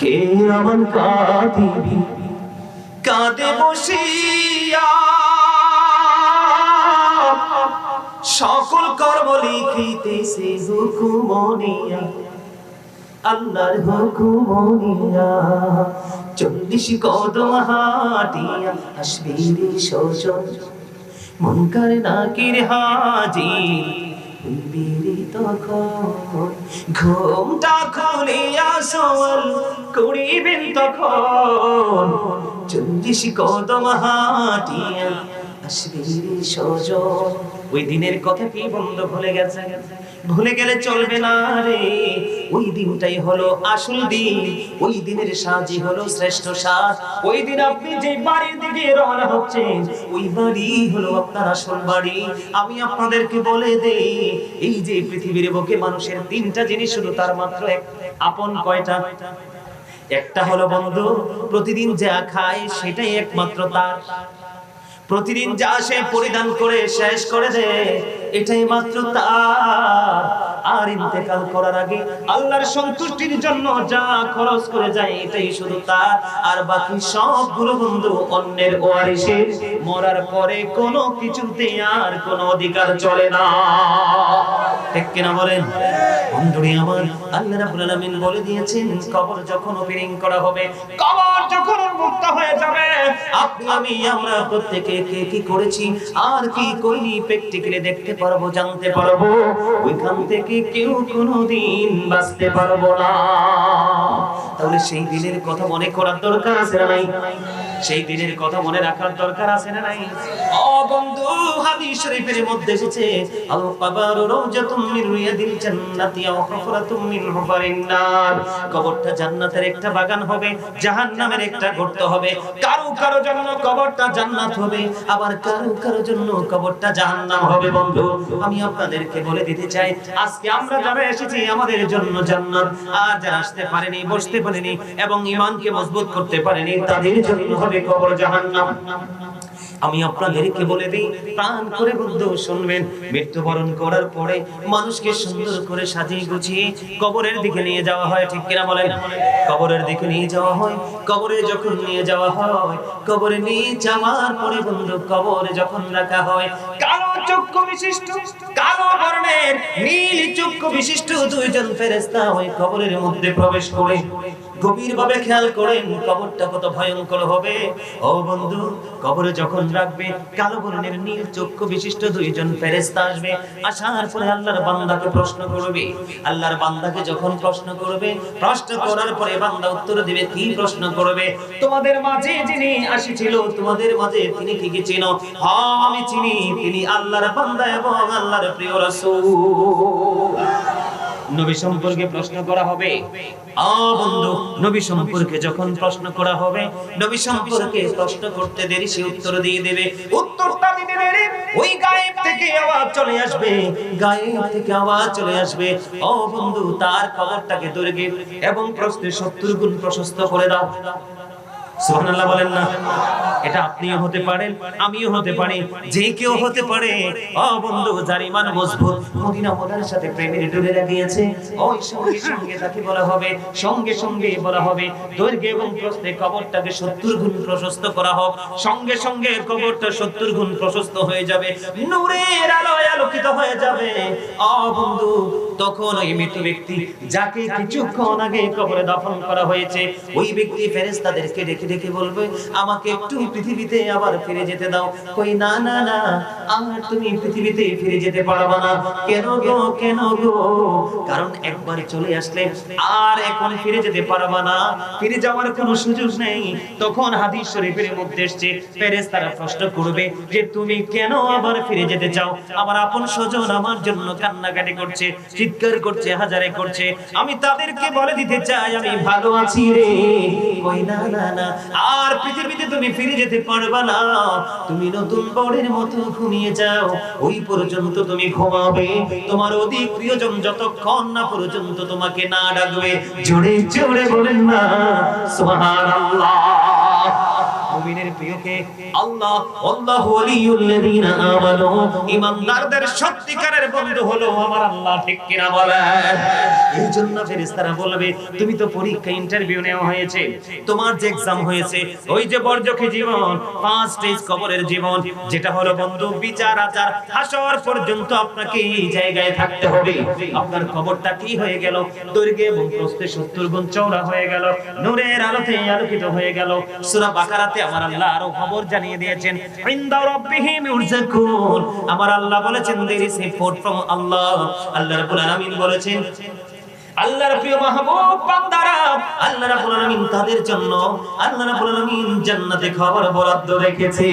কে আমার কাঁদিবি কাঁদে বসিয়া সকল কর্ম লিখিতেছে হুকুমনিয়া আল্লাহর হুকুমনিয়া 40 কদম হাঁটিয়া আসবি রে সজন মুনকার নাকির হাজির হইবি রে তখন ঘুমটা খুলিয়া সওয়াল করিবেন তখন 40 কদম হাঁটিয়া আসবি রে সজন। ওই দিনের কথা কি বন্ধু ভুলে গেছে? ভুলে গেলে চলবে না রে। ওই দিনটাই হলো আসল দিন, ওই দিনের সাজই হলো শ্রেষ্ঠ সাজ। ওই দিন আপনি যে বাড়ির দিকে রওনা হচ্ছেন ওই বাড়ি হলো আপনার আসল বাড়ি। আমি আপনাদেরকে বলে দেই, এই যে পৃথিবীর বুকে মানুষের 3টা জিনিস শুধু তার মাত্র এক আপন। কয়টা? একটা হলো বন্ধু প্রতিদিন যা খায় সেটাই একমাত্র তার, প্রতিদিন যা সে পরিধান করে শেষ করে দেয় এটাই মাত্র তার। আর ইন্তেকাল করার আগে আল্লাহর সন্তুষ্টির জন্য যা খরচ করে যায় এটাই শুধু তার। আর বাকি সবগুলো বন্ধু অন্যের ওয়ারিসে। মরার পরে কোনো কিছুতে আর কোনো অধিকার চলে না। ঠিক কিনা বলেন বন্ধুরে আমার? আল্লাহ রাব্বুল আলামিন বলে দিয়েছেন কবর যখন ওপেনিং করা হবে, কবর যখন মুক্ত হয়ে যাবে, আপনি আমি আমরা প্রত্যেকে কে কি করেছি আর কি করিনি প্র্যাকটিক্যালি দেখতে পারবো, জানতে পারবো। ওইখান থেকে কেউ কোনোদিন বাঁচতে পারবো না। তাহলে সেই দিনের কথা মনে করার দরকার আছে না নাই? সেই দিনের কথা মনে রাখার দরকার আছে না নাই? ও বন্ধু, হাদিস শরীফের মধ্যে এসেছে আল কবর রাওজাতুম মিন রিয়াদিল জান্নাতি আও হুফরাতুম মিন হুফারিন নার। কবরটা জান্নাতের একটা বাগান হবে, জাহান্নামের একটা গর্ত হবে। কারো কারো জন্য কবরটা জান্নাত হবে, আবার কারো কারো জন্য কবরটা জাহান্নাম হবে। বন্ধু, আমি আপনাদেরকে বলে দিতে চাই, আজকে আমরা যারা এসেছি আমাদের জন্য জান্নাত, আর যারা আসতে পারেনি, বসতে পারেনি এবং ঈমানকে মজবুত করতে পারেনি তাদের জন্য হবে কবর জাহান্নাম। আমি আপনাদেরকে বলে দিই, প্রাণ করে বন্ধু শুনবেন, মৃত্যুবরণ করার পরে মানুষকে সুন্দর করে সাজিয়ে গুছিয়ে কবরের দিকে নিয়ে যাওয়া হয়। ঠিক কিনা বলেন? কবরের দিকে নিয়ে যাওয়া হয়। কবরে যখন নিয়ে যাওয়া হয়, কবরে নিয়ে যাওয়ার পরে বন্ধু কবরে যখন রাখা হয়, কালো চক্ষু বিশিষ্ট, কালো বর্ণের নীল চক্ষু বিশিষ্ট 2জন ফেরেশতা ওই কবরের মধ্যে প্রবেশ করে গভীরভাবে খেয়াল করেন কবরটা কত ভয়ঙ্কর হবে। ও বন্ধু, কবরে যখন রাখবে কালো বর্ণের নীল চক্ষু বিশিষ্ট 2জন ফেরেশতা আসবে। আসার পরে আল্লাহর বান্দাকে প্রশ্ন করবে। আল্লাহর বান্দাকে যখন প্রশ্ন করবে, প্রশ্ন করার পরে বান্দা উত্তর দিবে। কি প্রশ্ন করবে? তোমাদের মাঝে যিনি আসিছিল, তোমাদের মাঝে তিনি কি কি চিনো? হ্যাঁ আমি চিনি, তিনি আল্লাহর বান্দা এবং আল্লাহর প্রিয় রাসূল। নবী সম্পর্কে প্রশ্ন করা হবে। বন্ধু, নবী সম্পর্কে যখন প্রশ্ন করা হবে, নবী সম্পর্কে প্রশ্ন করতে দেরি সে উত্তর দিয়ে দেবে। উত্তরটা দিতে দেরি ওই গায়েব থেকে আওয়াজ চলে আসবে, গায়েব থেকে আওয়াজ চলে আসবে, ও বন্ধু তার কবরটাকে দৈর্ঘ্যে এবং প্রস্থে 70 গুণ প্রশস্ত করে দাও। সুবহানাল্লাহ বলেন না? এটা আপনিও হতে পারেন, আমিও হতে পারি, যে কেউ হতে পারে। ও বন্ধু, যার ঈমান মজবুত, মদিনা ওয়ালার সাথে প্রেমের ডোরে লাগিয়েছে, ওই সঙ্গে সঙ্গে তাকে বলা হবে, সঙ্গে সঙ্গে বলা হবে দৈর্ঘ্য এবং প্রস্থে কবরটাকে 70 গুণ প্রশস্ত করা হোক। সঙ্গে সঙ্গে কবরটা 70 গুণ প্রশস্ত হয়ে যাবে, নূরের আলোয় আলোকিত হয়ে যাবে। ও বন্ধু, তখন ওই মৃত ব্যক্তি যাকে কিছুক্ষণ আগে কবরে দাফন করা হয়েছে, ওই ব্যক্তি ফেরেশতাদেরকে ডেকে ডেকে বলবে, আমাকে একটু পৃথিবীতে আবার ফিরে যেতে দাও। কই না না না, আর তুমি পৃথিবীতে ফিরে যেতে পারবে না। কেন গো, কেন গো? কারণ একবার চলে আসলে আর এখন ফিরে যেতে পারবে না, ফিরে যাওয়ার কোনো সুযোগ নেই। তখন হাদিস শরীফের মধ্যে এসেছে ফেরেশতারা প্রশ্ন করবে যে তুমি কেন আবার ফিরে যেতে চাও? আমার আপন স্বজন আমার জন্য কান্নাকাটি করছে, চিৎকার করছে, হাজারে করছে। আমি তাদেরকে বলে দিতে চাই আমি ভালো আছি রে। কই না না না, আর পৃথিবীতে তুমি ফিরে যেতে পারবে না। তুমি নতুন বরের মতো ঘুমিয়ে যাও, ওই পর্যন্ত তুমি ঘুমাবে। তোমার অধিক প্রিয়জন যতক্ষণ না পর্যন্ত তোমাকে না ডাকবে। জোরে জোরে বলেন না সুবহানাল্লাহ। মুমিনের প্রিয় কে? আল্লাহ। আল্লাহু ওয়ালিয়ুল্লাযিনা আমানু, ঈমানদারদের সত্যিকারের বন্ধু হলো আমার আল্লাহ। ঠিক কি না বলেন? এই জন্য ফেরেশতারা বলবে, তুমি তো পরীক্ষা ইন্টারভিউ নেওয়া হয়েছে, তোমার যে এক্সাম হয়েছে, ওই যে বরজখী জীবন, 5 স্টেজ কবরের জীবন, যেটা হলো বন্ধু বিচার আচার হাসর পর্যন্ত আপনাকে এই জায়গায় থাকতে হবে। আপনার কবরটা কি হয়ে গেল? দৈর্ঘ্যে এবং প্রস্থে 70 গুণ চওড়া হয়ে গেল, নূরের আলোতে আলোকিত হয়ে গেল। সূরা বাকারাতে আমার আল্লাহ আরো খবর জানিয়ে দিয়েছেন, ইনদা রাব্বিহিম ইউরযাকুন। আমার আল্লাহ বলেছেন, there is a report from Allah। আল্লাহ রাব্বুল আলামিন বলেছেন, আল্লাহর প্রিয় মাহবুব বান্দারা, আল্লাহ রাব্বুল আলামিন তাদের জন্য, আল্লাহ রাব্বুল আলামিন জান্নাতে খবর বরাদ্দ রেখেছে।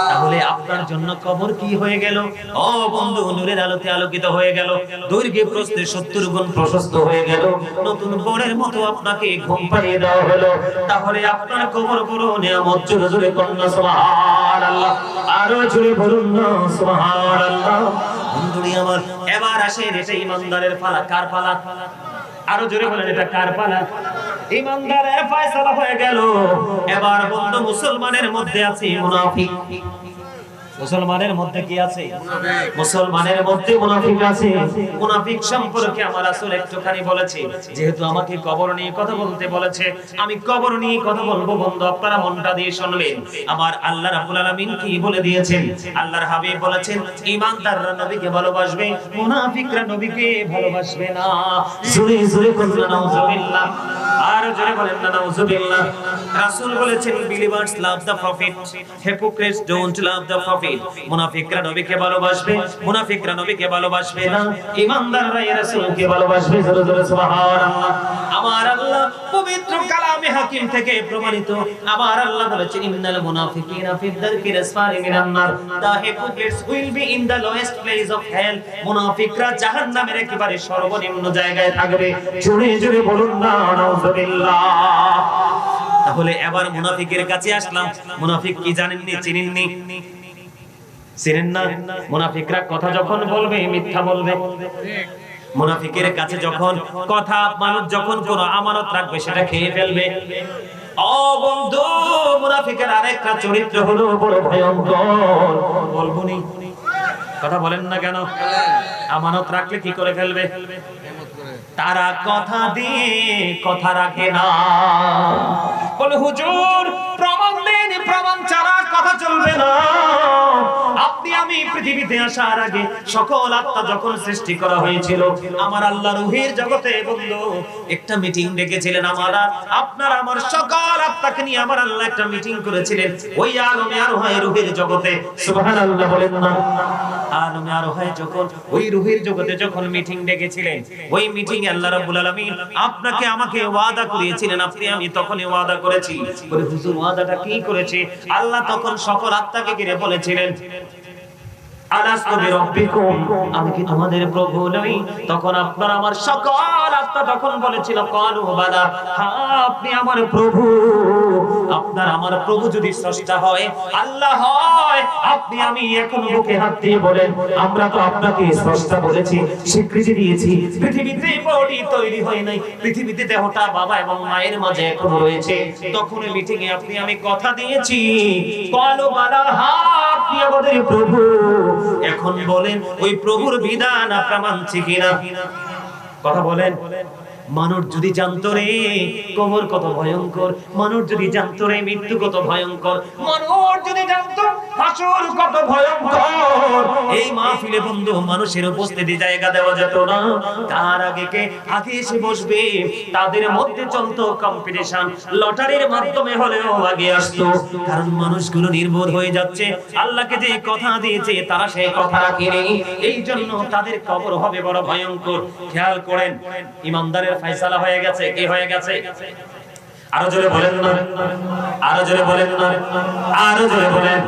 তাহলে আপনার জন্য কবর কি হয়ে গেল? ও বন্ধু, নূরের আলোতে আলোকিত হয়ে গেল, দৈর্ঘ্যে প্রস্থে 70 গুণ প্রশস্ত হয়ে গেল, নতুন বরের মতো আপনাকে ঘুম পাড়িয়ে দেওয়া হলো। তাহলে আপনার কবর বড় নিয়ামত। জোরে জোরে কন্যা সুবহানাল্লাহ, আরো জোরে বলুন না সুবহানাল্লাহ। বন্ধুরি আমার, এবার আসেন, এটা ঈমানদারের পালা। কার পালা? আরো জোরে বলেন, এটা কার পালা? ঈমানদারের ফয়সালা হয়ে গেল। এবার বন্ধু, মুসলমানের মধ্যে আছে মুনাফিক। মুসলমানের মধ্যে কি আছে? মুসলমানের মধ্যে মুনাফিক আছে। মুনাফিক সম্পর্কে আমার রাসূল একটুখানি বলেছে, যেহেতু আমাকে কবর নিয়ে কথা বলতে বলেছে, আমি কবর নিয়ে কথা বলবো। বন্ধু, আপনারা মনটা দিয়ে শুনবেন। আমার আল্লাহ রাব্বুল আলামিন কি বলে দিয়েছেন? আল্লাহর হাবিব বলেছেন, ঈমানদাররা নবীকে ভালোবাসবে, মুনাফিকরা নবীকে ভালোবাসবে না। জোরে জোরে বলুন নাউজুবিল্লাহ, আর জোরে বলেন না নাউজুবিল্লাহ। রাসূল বলেছেন, believers love the prophet, hypocrites don't love the prophet। মুনাফিকরা নবীকে ভালোবাসবে, মুনাফিকরা নবীকে ভালোবাসবে না, ঈমানদাররা রাসূলকে ভালোবাসবে। জোরে জোরে সুবহানাল্লাহ। আমার আল্লাহ পবিত্র কালামে হাকিম থেকে প্রমাণিত, আমার আল্লাহ বলেছেন, ইন্নাল মুনাফিকিনা ফি দারকিল আসফালি মিনান নার, the hypocrites will be in the lowest place of hell। মুনাফিকরা জাহান্নামের একেবারে সর্বনিম্ন জায়গায় থাকবে। জোরে জোরে বলুন না নাউজুবিল্লাহ। তাহলে এবার মুনাফিকের কাছে আসলাম। মুনাফিক কি জানেননি? চিনেননি? চিনেন না? মুনাফিকরা কথা যখন বলবে মিথ্যা বলবে। মুনাফিকের কাছে যখন কথা, মানুষ যখন কোনো আমানত রাখবে সেটা খেয়ে ফেলবে। ও বন্ধু, মুনাফিকের আরেকটা চরিত্র হলো বড় ভয়ঙ্কর। বলবনি? কথা বলেন না কেন? আমানত রাখলে কি করে ফেলবে? তারা কথা দিয়ে কথা রাখে না। বলে, হুজুর প্রমাণ দেন, প্রমাণ ছাড়া কথা চলবে না। আপনি আমি পৃথিবীতে আসার আগে সকল আত্মা যখন সৃষ্টি করা হয়েছিল, আমার আল্লাহ রূহের জগতে বন্ধু একটা মিটিং ডেকেছিলেন। আপনার আমার সকল আত্মাকে নিয়ে আমার আল্লাহ একটা মিটিং করেছিলেন ওই আলমে আরোহায় রূহের জগতে। সুবহানাল্লাহ বলেন না? আলমে আরোহায় যখন ওই রূহের জগতে যখন মিটিং ডেকেছিলেন, ওই মিটিং এ আল্লাহ রাব্বুল আলামিন আপনাকে আমাকে ওয়াদা করিয়েছিলেন। আপনি আমি তখনই ওয়াদা করেছি। বলে, হুজুর ওয়াদাটা কি করেছে? আল্লাহ তখন সকল আত্মাকে ঘিরে বলেছিলেন, আলাস্তু বিরাব্বিকুম, আমি কি তোমাদের প্রভু নই? তখন আপনার আমার সকল আত্মা তখন বলেছিল, ক্বালু বালা, হ্যাঁ আপনি আমার প্রভু। আপনার আমার প্রভু যদি স্রষ্টা হয়, আল্লাহ হয়, আপনি আমি এখন বুকে হাত দিয়ে বলেন, আমরা তো আপনাকে স্রষ্টা বলেছি, স্বীকৃতি দিয়েছি। পৃথিবীতে বডি তৈরি হয় নাই, পৃথিবীতে দেহটা বাবা এবং মায়ের মাঝে এখন রয়েছে। তখন মিটিং এ আপনি আমি কথা দিয়েছি, ক্বালু বালা, হ্যাঁ আপনি আমাদের প্রভু। এখন বলেন, ওই প্রভুর বিধান আপনারা মানছি কিনা? কথা বলেন। মানুষ যদি জানতো রে কবর কত ভয়ঙ্কর, মানুষ যদি জানতো রে মৃত্যু কত ভয়ঙ্কর, মানুষ যদি জানতো হাসর কত ভয়ঙ্কর, এই মাহফিলে বন্ধু মানুষের উপস্থিতি জায়গা দেওয়া যেত না। তার আগে এসে বসবে, তাদের মধ্যে চলতো কম্পিটিশন, লটারির মাধ্যমে হলেও আগে আসতো। কারণ মানুষগুলো নির্বোধ হয়ে যাচ্ছে, আল্লাহকে যে কথা দিয়েছে তারা সেই কথা রাখেনি, এই জন্য তাদের কবর হবে বড় ভয়ঙ্কর। খেয়াল করেন, ঈমানদারের ফয়সালা হয়ে গেছে। কি হয়ে গেছে? আরো জোরে বলেন না, আরো জোরে বলেন না, আরো জোরে বলেন।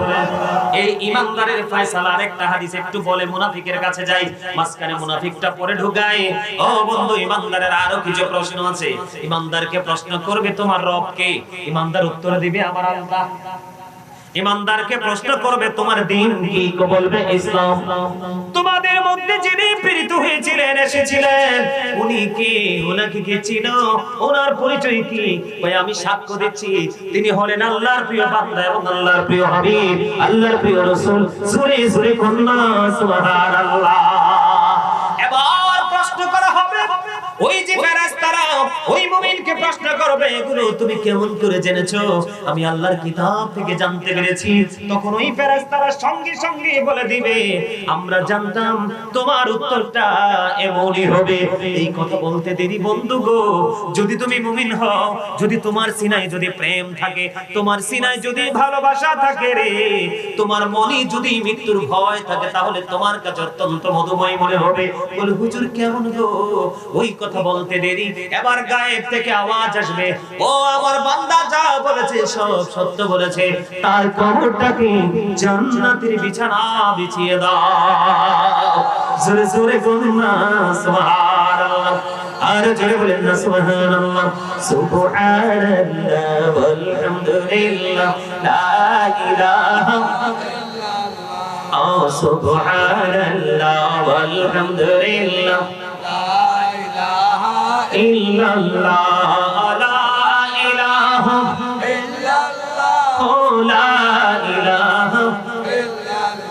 এই ঈমানদারের ফয়সালা আরেকটা হাদিস একটু বলে মুনাফিকের কাছে যাই, মাঝখানে মুনাফিকটা পরে ঢুকায়। ও বন্ধু, ঈমানদারের আরো কিছু প্রশ্ন আছে। ঈমানদারকে প্রশ্ন করবে, তোমার রব কে? ঈমানদার উত্তর দিবে, আমার আল্লাহ। ইমানদারকে প্রশ্ন করবে তোমার দ্বীন কি, বলবে ইসলাম। তোমাদের মধ্যে যিনি প্রেরিত হয়েছিলেন, এসেছিলেন, উনি কে, ওনাকে কে চিনো, ওনার পরিচয় কি? ভাই আমি সাক্ষ্য দিচ্ছি তিনি হলেন আল্লাহর প্রিয় বান্দা এবং আল্লাহর প্রিয় হাবিব, আল্লাহর প্রিয় রাসূল। জোরে জোরে কন্যা সুবহানাল্লাহ। এবার প্রশ্ন করা হবে, ওই যে ফেরেশতারা ওই মুমিনকে প্রশ্ন করবে, এগুলো তুমি কেমন করে জেনেছো? আমি আল্লাহর কিতাব থেকে জানতে পেরেছি। তখন ওই ফেরেশতারা সঙ্গে সঙ্গে বলে দিবে, আমরা জানতাম তোমার উত্তরটা এমনই হবে। এই কথা বলতে দেরি বন্ধু গো, যদি তুমি মুমিন হও, যদি তোমার সিনায় যদি প্রেম থাকে, তোমার সিনায় যদি ভালোবাসা থাকে রে, তোমার মনে যদি মৃত্যুর ভয় থাকে, তাহলে তোমার কাছে অত্যন্ত মধুময় মনে হবে। বলে হুজুর কেমন গো? ওই কথা বলতে দেরি এবার গায়েব থেকে আওয়াজ আসবে, ও আমার বান্দা যা বলেছে সব সত্য বলেছে, তার কবরটাকে জান্নাতের বিছানা বিছিয়ে দাও। জোরে জোরে বলুন না সুবহানাল্লাহ, আর জোরে বলেন না সুবহানাল্লাহ। সুবহানাল্লাহ ওয়ালহামদুলিল্লাহ লা ইলাহা ইল্লাল্লাহ, ও সুবহানাল্লাহ ওয়ালহামদুলিল্লাহ ইল্লাল্লাহ, লা ইলাহা ইল্লাল্লাহ, লা ইলাহা ইল্লাল্লাহ।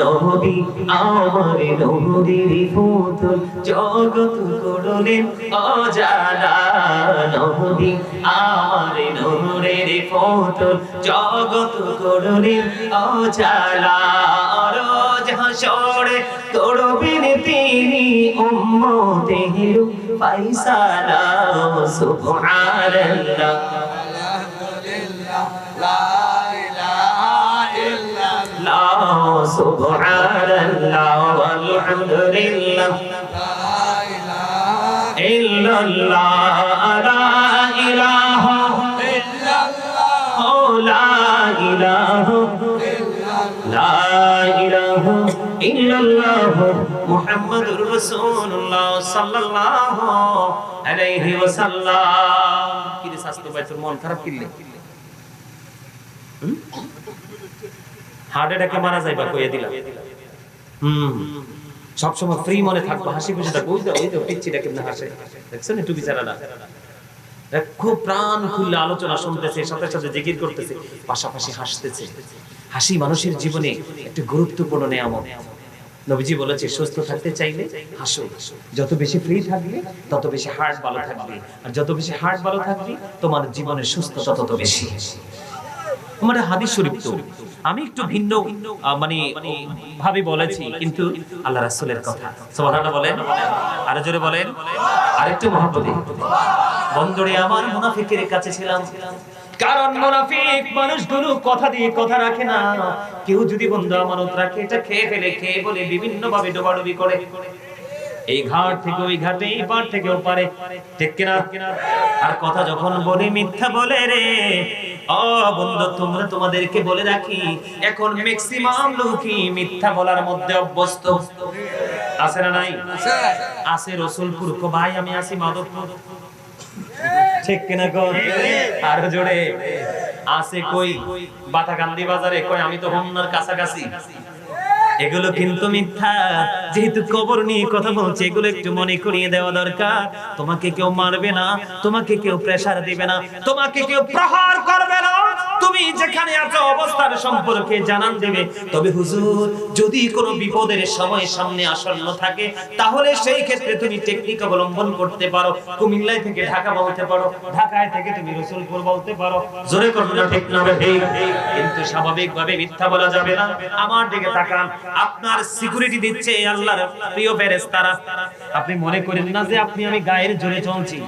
নবী আমার নবীর পুতুল জগৎ করলেন অজানা, নবী আমার নূরের পুতুল জগৎ করলেন অজানা। রোজ হাসরে করবেন তিনি উম্মতের ফায়সালা। সুবহানাল্লাহ আলহামদুলিল্লাহ লা ইলাহা ইল্লাল্লাহ, সুবহানাল্লাহ ওয়ালহামদুলিল্লাহ লা ইলাহা ইল্লাল্লাহ, লা ইলাহা ইল্লাল্লাহ, লা ইলাহা লা ইলাহা ইল্লাল্লাহ মুহাম্মাদুর রাসূলুল্লাহ সাল্লাল্লাহু আলাইহি ওয়াসাল্লাম। কি রে স্বাস্থ্য ভাই, তোর মন খারাপ কিলে? হার্ট অ্যাটাকে মারা যাইবা কইয়া দিলাম। সব সময় ফ্রি মনে থাকবা, হাসি খুশি থাকবা। ওই তো পিচ্চিটা কেমনে হাসে দেখছেন, একটু বিচারানা খুব প্রাণ খুলে আলোচনা শুনতেছে, সাথে সাথে জিকির করতেছে, পাশাপাশি হাসতেছে। হাসি মানুষের জীবনে একটা গুরুত্বপূর্ণ নিয়ামত। নবীজি বলেছে সুস্থ থাকতে চাইলে হাসো, যত বেশি ফ্রি থাকবে তত বেশি হার্ট ভালো থাকবে, আর যত বেশি হার্ট ভালো থাকবে তোমার জীবনের সুস্থতা তত বেশি। আমার হাদিস শরীফ তো আমি একটু ভিন্ন মানে ভাবে বলেছি, কিন্তু আল্লাহ রাসূলের কথা। সুবহানাল্লাহ বলেন, আর জোরে বলেন, আরেকটু মহব্বতে। বন্ধুরে আমার, মুনাফিকের কাছে ছিলাম, কারণ মুনাফিক মানুষগুলো কথা দিয়ে কথা রাখে না। কেউ যদি বন্ধু আমানত রাখে, এটা খেয়ে ফেলে, খেয়ে বলে বিভিন্ন ভাবে ডোবাডুবি করে, এই ঘাট থেকে ওই ঘাটে, এই পার থেকে ও পারে, ঠিক কিনা? আর কথা যখন বলে মিথ্যা বলে রে। ও বন্ধু, তোমরা তোমাদেরকে বলে রাখি, এখন ম্যাক্সিমাম লোকই মিথ্যা বলার মধ্যে অভ্যস্ত। আছে না নাই? আছে। রসুলপুর কো ভাই আমি আসি মাধবপুর, ঠিক কিনা কর? আর জোরে আছে কই বাতাকান্দি বাজারে, কই আমি তো হোমনার কাছাকাছি। এগুলো কিন্তু মিথ্যা। যেহেতু কবর নিয়ে কথা বলছে, এগুলো একটু মনে করিয়ে দেওয়া দরকার। তোমাকে কেউ মারবে না, তোমাকে কেউ প্রেসার দিবে না, তোমাকে কেউ প্রহার করবে না। তুমি যেখানে আছো অবস্থার সম্পর্কে জানান দিবে। তবে হুজুর, যদি কোনো বিপদের সময় সামনে আসন্ন থাকে, তাহলে সেই ক্ষেত্রে তুমি টেকনিক অবলম্বন করতে পারো। কুমিল্লায় থেকে ঢাকা বলতে পারো, ঢাকায় থেকে তুমি রসুলপুর বলতে পারো। জোরে করো না, ঠিক না? কিন্তু স্বাভাবিকভাবে মিথ্যা বলা যাবে না। আমার দিকে তাকান, আপনার সিকিউরিটি দিচ্ছে আল্লাহর প্রিয় ফেরেশতারা। আপনি মনে করেন না যে আপনি আমি গায়ের জোরে চলছি।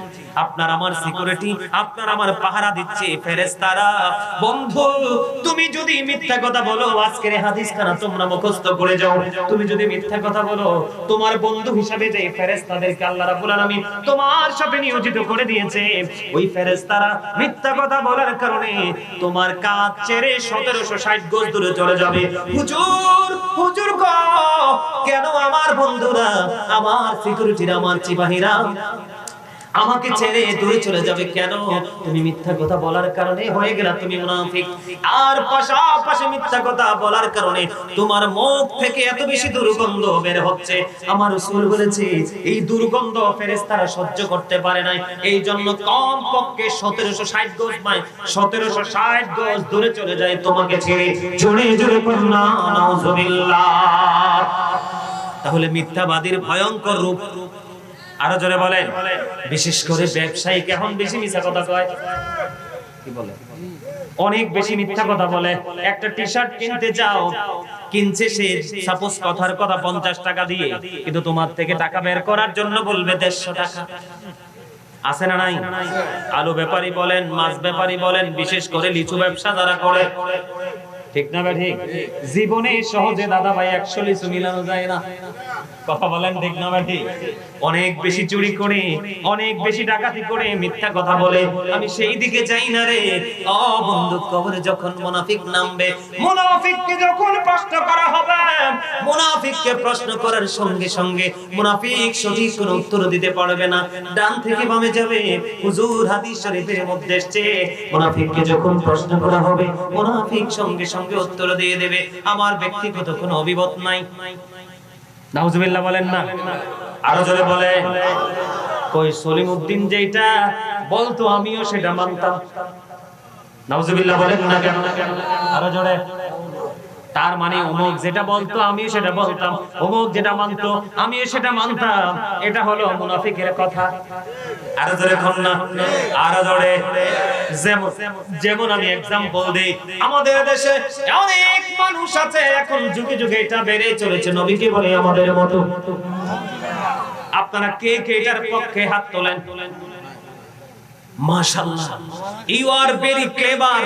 আপনার আমার সিকিউরিটি, আপনার আমার পাহারা দিচ্ছে ফেরেশতারা। বন্ধু, তুমি যদি মিথ্যা কথা বলো, আজকের হাদিস খানা তোমরা মুখস্থ করে যাও। তুমি যদি মিথ্যা কথা বলো, তোমার বন্ধু হিসাবে যে ফেরেশতাদেরকে আল্লাহ রাব্বুল আলামিন তোমার সাথে নিয়োজিত করে দিয়েছে, ওই ফেরেশতারা মিথ্যা কথা বলার কারণে তোমার কাজ ছেড়ে 1760 গজ দূরে চলে যাবে। হুজুর, হুজুর গো, কেন আমার বন্ধুরা, আমার সিকিউরিটিরা, আমার সিপাহীরা আমাকে ছেড়ে দূরে চলে যাবে কেন? তুমি মিথ্যা কথা বলার কারণে হয়ে গেলা তুমি মুনাফিক। আর পাশাপাশি মিথ্যা কথা বলার কারণে তোমার মুখ থেকে এত বেশি দুর্গন্ধ বের হচ্ছে। আমার রাসূল বলেছে এই দুর্গন্ধ ফেরেশতারা সহ্য করতে পারে না। এই জন্য কমপক্ষে 1760 গজ 1760 গজ দূরে চলে যায় তোমাকে ছেড়ে। জোরে জোরে পড়ুন না নাউজুবিল্লাহ। তাহলে মিথ্যাবাদীর ভয়ঙ্কর রূপ। আরো জোরে বলেন। বিশেষ করে ব্যবসায়ী এখন বেশি মিথ্যা কথা কয়। কি বলে? অনেক বেশি মিথ্যা কথা বলে। একটা টি-শার্ট কিনতে যাও, কিনছে সে সাপোজ কথার কথা 50 টাকা দিয়ে, কিন্তু তোমার থেকে টাকা বের করার জন্য বলবে 150 টাকা। আছে না নাই? আলু ব্যাপারী বলেন, মাছ ব্যাপারী বলেন, বিশেষ করে লিচু ব্যবসা যারা করে, ঠিক না ভাই? ঠিক। জীবনে সহজে দাদা ভাই 100 লিচু মিলানো যায় না। কথা বলেন ঠিক না ভাই? ঠিক। অনেক বেশি চুরি করে, অনেক বেশি ডাকাতি করে, মিথ্যা কথা বলে আমি সেই দিকে যাই না রে। ও বন্ধু, কবরে যখন মুনাফিক নামবে, মুনাফিককে যখন প্রশ্ন করা হবে, মুনাফিককে প্রশ্ন করার সঙ্গে সঙ্গে মুনাফিক সঠিক কোনো উত্তর দিতে পারবে না। ডান থেকে বামে যাবে। হুজুর হাদিস শরীফের মধ্যে এসেছে, মুনাফিককে যখন প্রশ্ন করা হবে, মুনাফিক সঙ্গে সঙ্গে উত্তর দিয়ে দেবে, আমার ব্যক্তিগত কোনো অভিমত নাই। নাউজুবিল্লাহ বলেন না। আরো জোরে বলে। কই সলিমউদ্দিন যেটা বলতো আমিও সেটা মানতাম। নাউজুবিল্লাহ বলেন না কেন? আরো জোরে। তার মানে অমুক যেটা বলতো আমিও সেটা বলতাম, অমুক যেটা মানতো আমিও সেটা মানতাম। এটা হলো মুনাফিকের কথা। আরো জোরে কোন না? আরো জোরে। যেমন আমি एग्जांपल দেই, আমাদের দেশে অনেক মানুষ আছে এখন যুগে যুগে এটা বেড়ে চলেছে, নবীকে বলে আমাদের মতো। আপনারা কে কে এটার পক্ষে হাত তোলেন? মাশাআল্লাহ, you are very clever,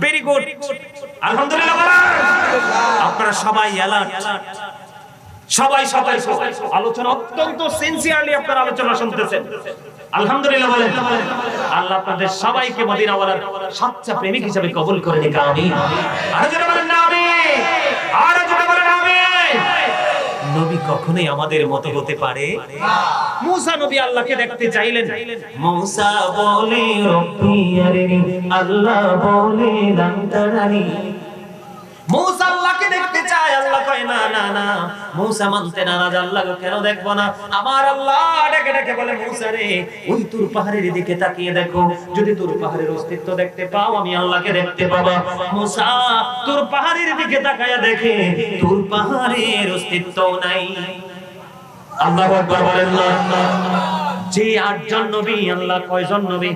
very good, আলহামদুলিল্লাহ বলেন। আপনারা সবাই অ্যালার্ট, সবাই আলোচনা অত্যন্ত সিনসিয়ারলি আপনারা আলোচনা শুনতেছেন, আলহামদুলিল্লাহ বলেন। আল্লাহ আপনাদের সবাইকে মদিনাওয়ালার সচ্চা প্রেমিক হিসেবে কবুল করে নিক, আমিন। আর যারা বলেন না আমিন, আর যারা বলেন আমিন। নবী কখনোই আমাদের মতো হতে পারে না। মুসা নবী আল্লাহকে দেখতে চাইলেন, মুসা বলে রব্বি আরিনি, আল্লাহ বলে লান তারানি। মুসা আল্লাহকে দেখতে চায়, আল্লাহ কয় না না না। মুসা মানতে নারাজ, আল্লাহকে কেন দেখবো না? আমার আল্লাহ ডেকে ডেকে বলে, মুসা রে ওই তুর পাহাড়ের দিকে তাকিয়ে দেখো, যদি তুর পাহাড়ের অস্তিত্ব দেখতে পাও আমি আল্লাহকে দেখতে পাবা। মুসা তুর পাহাড়ের দিকে তাকায়া দেখে তুর পাহাড়ের অস্তিত্ব নাই। আল্লাহু আকবার বলেন না। যে 8 জন নবী, আল্লাহ কয়জন নবী?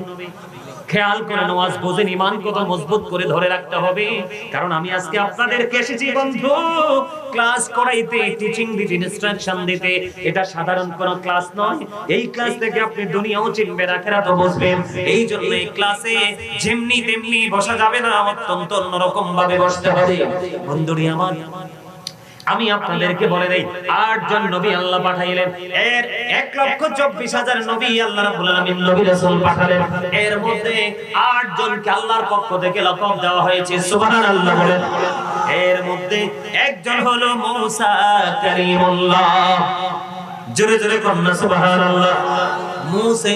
খেয়াল করে নামাজ বোঝেন, ঈমান কত মজবুত করে ধরে রাখতে হবে। কারণ আমি আজকে আপনাদেরকে এসেছি বন্ধু ক্লাস করাইতে, টিচিং দিতে, ইনস্ট্রাকশন দিতে। এটা সাধারণ কোনো ক্লাস নয়। এই ক্লাস থেকে আপনি দুনিয়াও চিনবেন, আখিরাতও বুঝবেন। এই জন্য এই ক্লাসে যেমনি তেমনি বসা যাবে না, অত্যন্ত অন্যরকম ভাবে বসতে হবে। বন্ধুরি আমার, আমি আপনাদেরকে বলে দেই, 8 জন নবী আল্লাহ পাঠাইলেন। এর 1,24,000 নবী আল্লাহ রাব্বুল আলামিন নবী রাসূল পাঠালেন। এর মধ্যে 8 জনকে আল্লাহর পক্ষ থেকে লকব দেওয়া হয়েছে, সুবহানাল্লাহ বলেন। এর মধ্যে একজন হলো মুসা কারীমুল্লাহ। জোরে জোরে কন্না সুবহানাল্লাহ। মুসা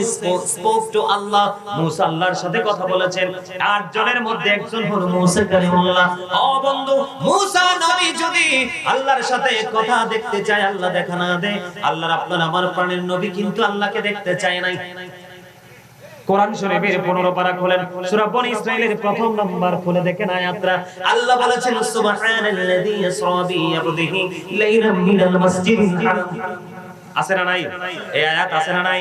spoke to Allah, মুসা আল্লাহর সাথে কথা বলেছেন। 8 জনের মধ্যে একজন হলো মুসা কারীমুল্লাহ। ও বন্ধু, মুসা নবী যদি আল্লাহর সাথে কথা দেখতে চায়, আল্লাহ দেখা না দেয়, আল্লাহর আপনার আমার প্রাণের নবী কিন্তু আল্লাহকে দেখতে চায় নাই। কোরআন শরীফের 15 পারা খোলেন, সূরা বনী ইসরাঈলের প্রথম নাম্বার খুলে দেখেন আয়াতটা। আল্লাহ বলেছেন সুবহানাল্লাযী ইয়াসরা বিআবদিহি লাইলাম মিনাল মাসজিদিল হারাম। আছে না নাই? এই আয়াত আছে না নাই?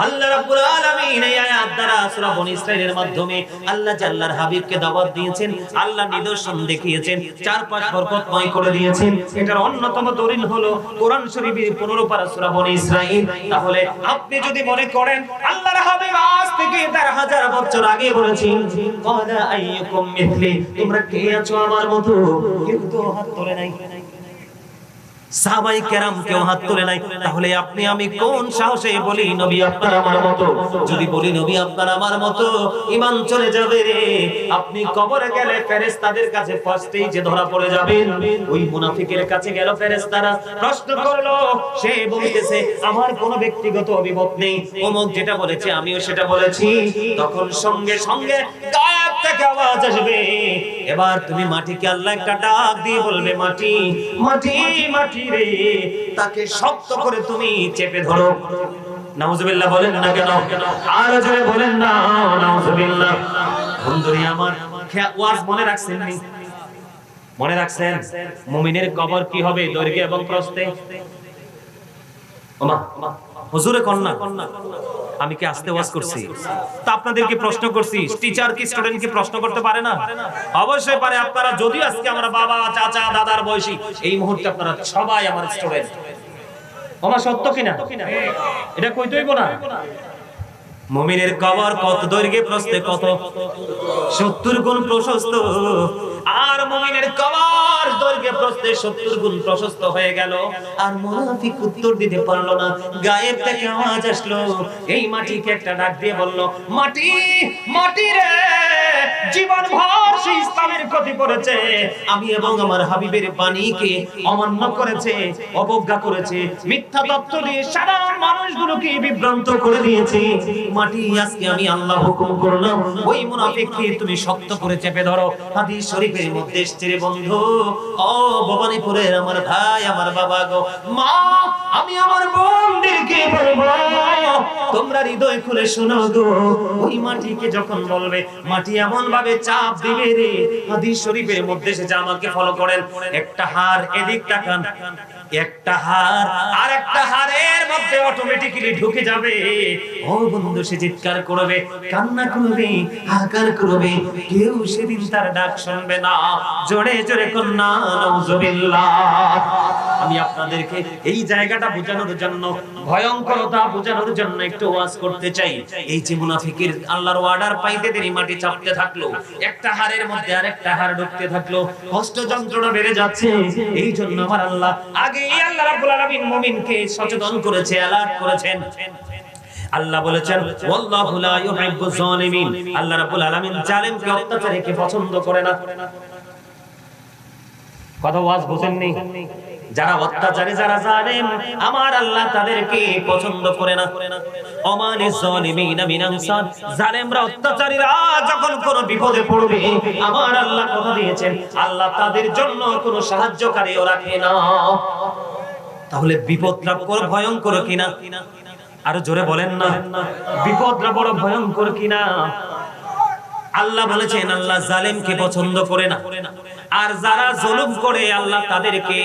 আল্লাহ রাব্বুল আলামিন এই আয়াত দ্বারা সূরা বনী ইসরাঈলের মাধ্যমে আল্লাহ আল্লাহর হাবিবকে দাওয়াত দিয়েছেন, আল্লাহ নিদর্শন দেখিয়েছেন, 4-5 বরকতময় করে দিয়েছেন। এটার অন্যতম দলিল হলো কোরআন শরীফের 15 পারা সূরা বনী ইসরাঈল। তাহলে আপনি যদি মনে করেন আল্লাহর হাবিব আজ থেকে 1000 বছর আগে বলেছেন, ক্বালা আইয়ুকুম মিথলি, তোমরা কে আছো আমার মতো, কিন্তু হাত তোলে নাই। সাহাবায়ে কেরাম কেউ হাত তোলে নাই। তাহলে আপনি আমি কোন সাহসে বলি নবী আপনার আমার মতো? যদি বলি নবী আপনার আমার মতো, ঈমান চলে যাবে রে। আপনি কবরে গেলে ফেরেশতাদের কাছে ফার্স্টেই যে ধরা পড়ে যাবেন, ওই মুনাফিকের কাছে গেল ফেরেশতারা, প্রশ্ন করলো, সে বলতেছে আমার কোনো ব্যক্তিগত অভিমত নেই, অমুক যেটা বলেছে আমিও সেটা বলেছি। তখন সঙ্গে সঙ্গে গায়েব থেকে আওয়াজ আসবে, এবার তুমি মাটিকে আল্লাহ একটা ডাক দিয়ে বলবে, মাটি মাটি মাটি রে, তাকে শক্ত করে তুমি চেপে ধরো। নাউজুবিল্লাহ বলেন না কেন? আর জোরে বলেন না নাউজুবিল্লাহ। বন্ধুরে আমার, ওয়াজ মনে রাখছেন নি? মনে রাখছেন মুমিনের কবর কি হবে দৈর্ঘ্যে এবং প্রস্থে? ওমা হুজুরে কন্যা, আমি কি আস্তে ওয়াজ করছি? তা আপনাদেরকে প্রশ্ন করছি, টিচার কি স্টুডেন্ট কি প্রশ্ন করতে পারে না? অবশ্যই পারে। আপনারা যদি আজকে আমরা বাবা চাচা দাদার বয়সী, এই মুহূর্তে আপনারা সবাই আমার স্টুডেন্ট। ওমা সত্য কিনা? এটা কইতে হইব না? মুমিনের কবর কত দৈর্ঘ্যে প্রস্থে? কত? 70 গুণ প্রশস্ত। আর মুমিনের কবর দৈর্ঘ্যে প্রস্থে 70 গুণ প্রশস্ত হয়ে গেল। আর মুনাফিক উত্তর দিতে পারলো না। গায়েব থেকে আওয়াজ আসলো, এই মাটিকে একটা ডাক দিয়ে বলল, মাটি মাটি রে, জীবন ভর সে ইসলামের ক্ষতি করেছে, আমি এবং আমার হাবিবের বাণীকে অমান্য করেছে, অবজ্ঞা করেছে, মিথ্যা তথ্য দিয়ে সাধারণ মানুষগুলোকে বিভ্রান্ত করে দিয়েছে। মাটি আজকে আমি আল্লাহ হুকুম করলাম, ওই মুনাফিককে তুমি শক্ত করে চেপে ধরো। হাদিস শরীফের মধ্যে এসেছে রে বন্ধু, ও ভবানীপুরের আমার ভাই আমার বাবা গো, মা আমি আমার বোনদেরকে বলবো, তোমরা হৃদয় খুলে শোনো গো, ওই মাটিকে যখন বলবে, মাটি এমন ভাবে চাপ দিবে রে। হাদিস শরীফের মধ্যে এসেছে, আমাকে ফলো করেন, একটা হাড় এদিক তাকান, একটা হাড় আর একটা হাড়ের মধ্যে অটোমেটিক্যালি ঢুকে যাবে। ও বন্ধু, সে চিৎকার করবে, কান্না করবে, হাহাকার করবে, কেউ সেদিন তার ডাক শুনবে না। জোরে জোরে কন্যা নাউজুবিল্লাহ। আমি আপনাদেরকে এই জায়গাটা বোঝানোর জন্য, ভয়ঙ্করতা বোঝানোর জন্য একটু ওয়াজ করতে চাই। এই যে মুনাফিকের আল্লাহর অর্ডার পাইতে দেরি মাটি চাপতে থাকলো, একটা হাড়ের মধ্যে আরেকটা হাড় ঢুকতে থাকলো, কষ্ট যন্ত্রণা বেড়ে যাচ্ছে। এই জন্য আমার আল্লাহ আগে আল্লাহ রাব্বুল আলামিন মুমিনকে সচেতন করেছে, অ্যালার্ট করেছেন। আল্লাহ বলেছেন, ওয়াল্লাহু লা ইউহিব্বুজ জালিমিন, আল্লাহ রাব্বুল আলামিন জালিমকে অত্যাচারীকে পছন্দ করে না। কথা ওয়াজ বুঝেননি? যারা অত্যাচারী, যারা জালেম, আমার আল্লাহ তাদেরকে পছন্দ করে না। ওমানিজ জালিমিনা মিন আনসার, জালেমরা অত্যাচারীরা যখন কোন বিপদে পড়বে, আমার আল্লাহ কথা দিয়েছেন, আল্লাহ তাদের জন্য কোনো সাহায্যকারীও রাখে না। তাহলে বিপদটা বড় ভয়ঙ্কর কিনা? আরো জোরে বলেন না, বিপদটা বড় ভয়ঙ্কর কিনা? আল্লাহ বলেছেন, আল্লাহ জালেমকে পছন্দ করে না, আর যারা জুলুম করে আল্লাহ তাদেরকে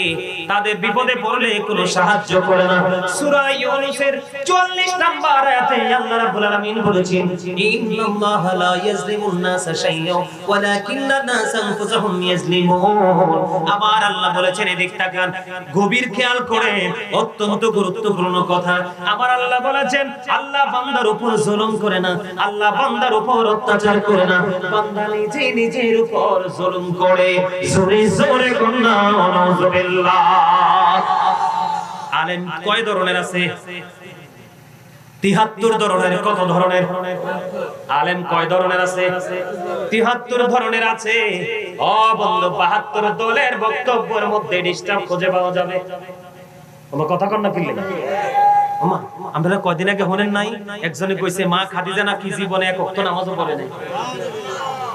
তাদের বিপদে পড়লে কোনো সাহায্য করে না। সূরা ইউনূসের ৪৪ নম্বর আয়াতে আল্লাহ রাব্বুল আলামিন বলেছেন, ইন্নাল্লাহা লা ইয়াজলিমুন নাসা শাইয়্যান ওয়ালাকিন্নান নাসা আনফুসাহুম ইয়াজলিমুন। আমার আল্লাহ বলেছেন, এদিক তাকান, গভীর খেয়াল করেন, অত্যন্ত গুরুত্বপূর্ণ কথা। আমার আল্লাহ বলেছেন, আল্লাহ বান্দার উপর জুলুম করে না, আল্লাহ বান্দার উপর অত্যাচার করে না, বান্দা নিজে নিজের উপর জুলুম করে। জোরে জোরে কন্যা নাউজুবিল্লাহ। আলেম কয় ধরনের আছে? ৭৩ ধরনের। কত ধরনের? আলেম কয় ধরনের আছে? ৭৩ ধরনের আছে। ও বন্ধু, ৭২ দলের বক্তব্যের মধ্যে ডিস্টার্ব খুঁজে পাওয়া যাবে। কোনো কথা কন না ফিরলে ওমা, আমরা কয়দিন আগে হলেন নাই, একজনে কইছে মা খাদিজা নাকি জীবনে এক ওয়াক্ত নামাজও পড়ে নাই।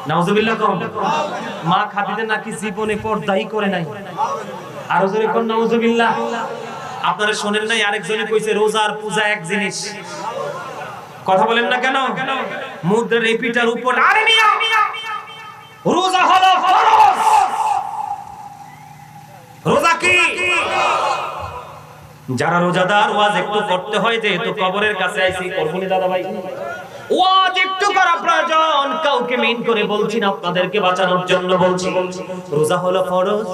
নাউজুবিল্লাহ কোন? মা খাদিজা নাকি জীবনে পর্দাই করে নাই। আর জোরে কোন নাউজুবিল্লাহ। আপনারা শুনেন নাই আরেকজনে কইছে রোজার পূজা এক জিনিস। কথা বলেন না কেন? মুদ্রার রিপিটার উপর, আরে মিয়া, রোজা হলো ফরজ। রোজা কি? যারা রোজাদার, ওয়াজ একটু করতে হয়, যেহেতু কবরের কাছে আইছি, করবনি দাদা ভাই, ওয়াজ একটু করা প্রয়োজন। কাউকে মেইন করে বলছি না, আপনাদেরকে বাঁচানোর জন্য বলছি। রোজা হলো ফরজ,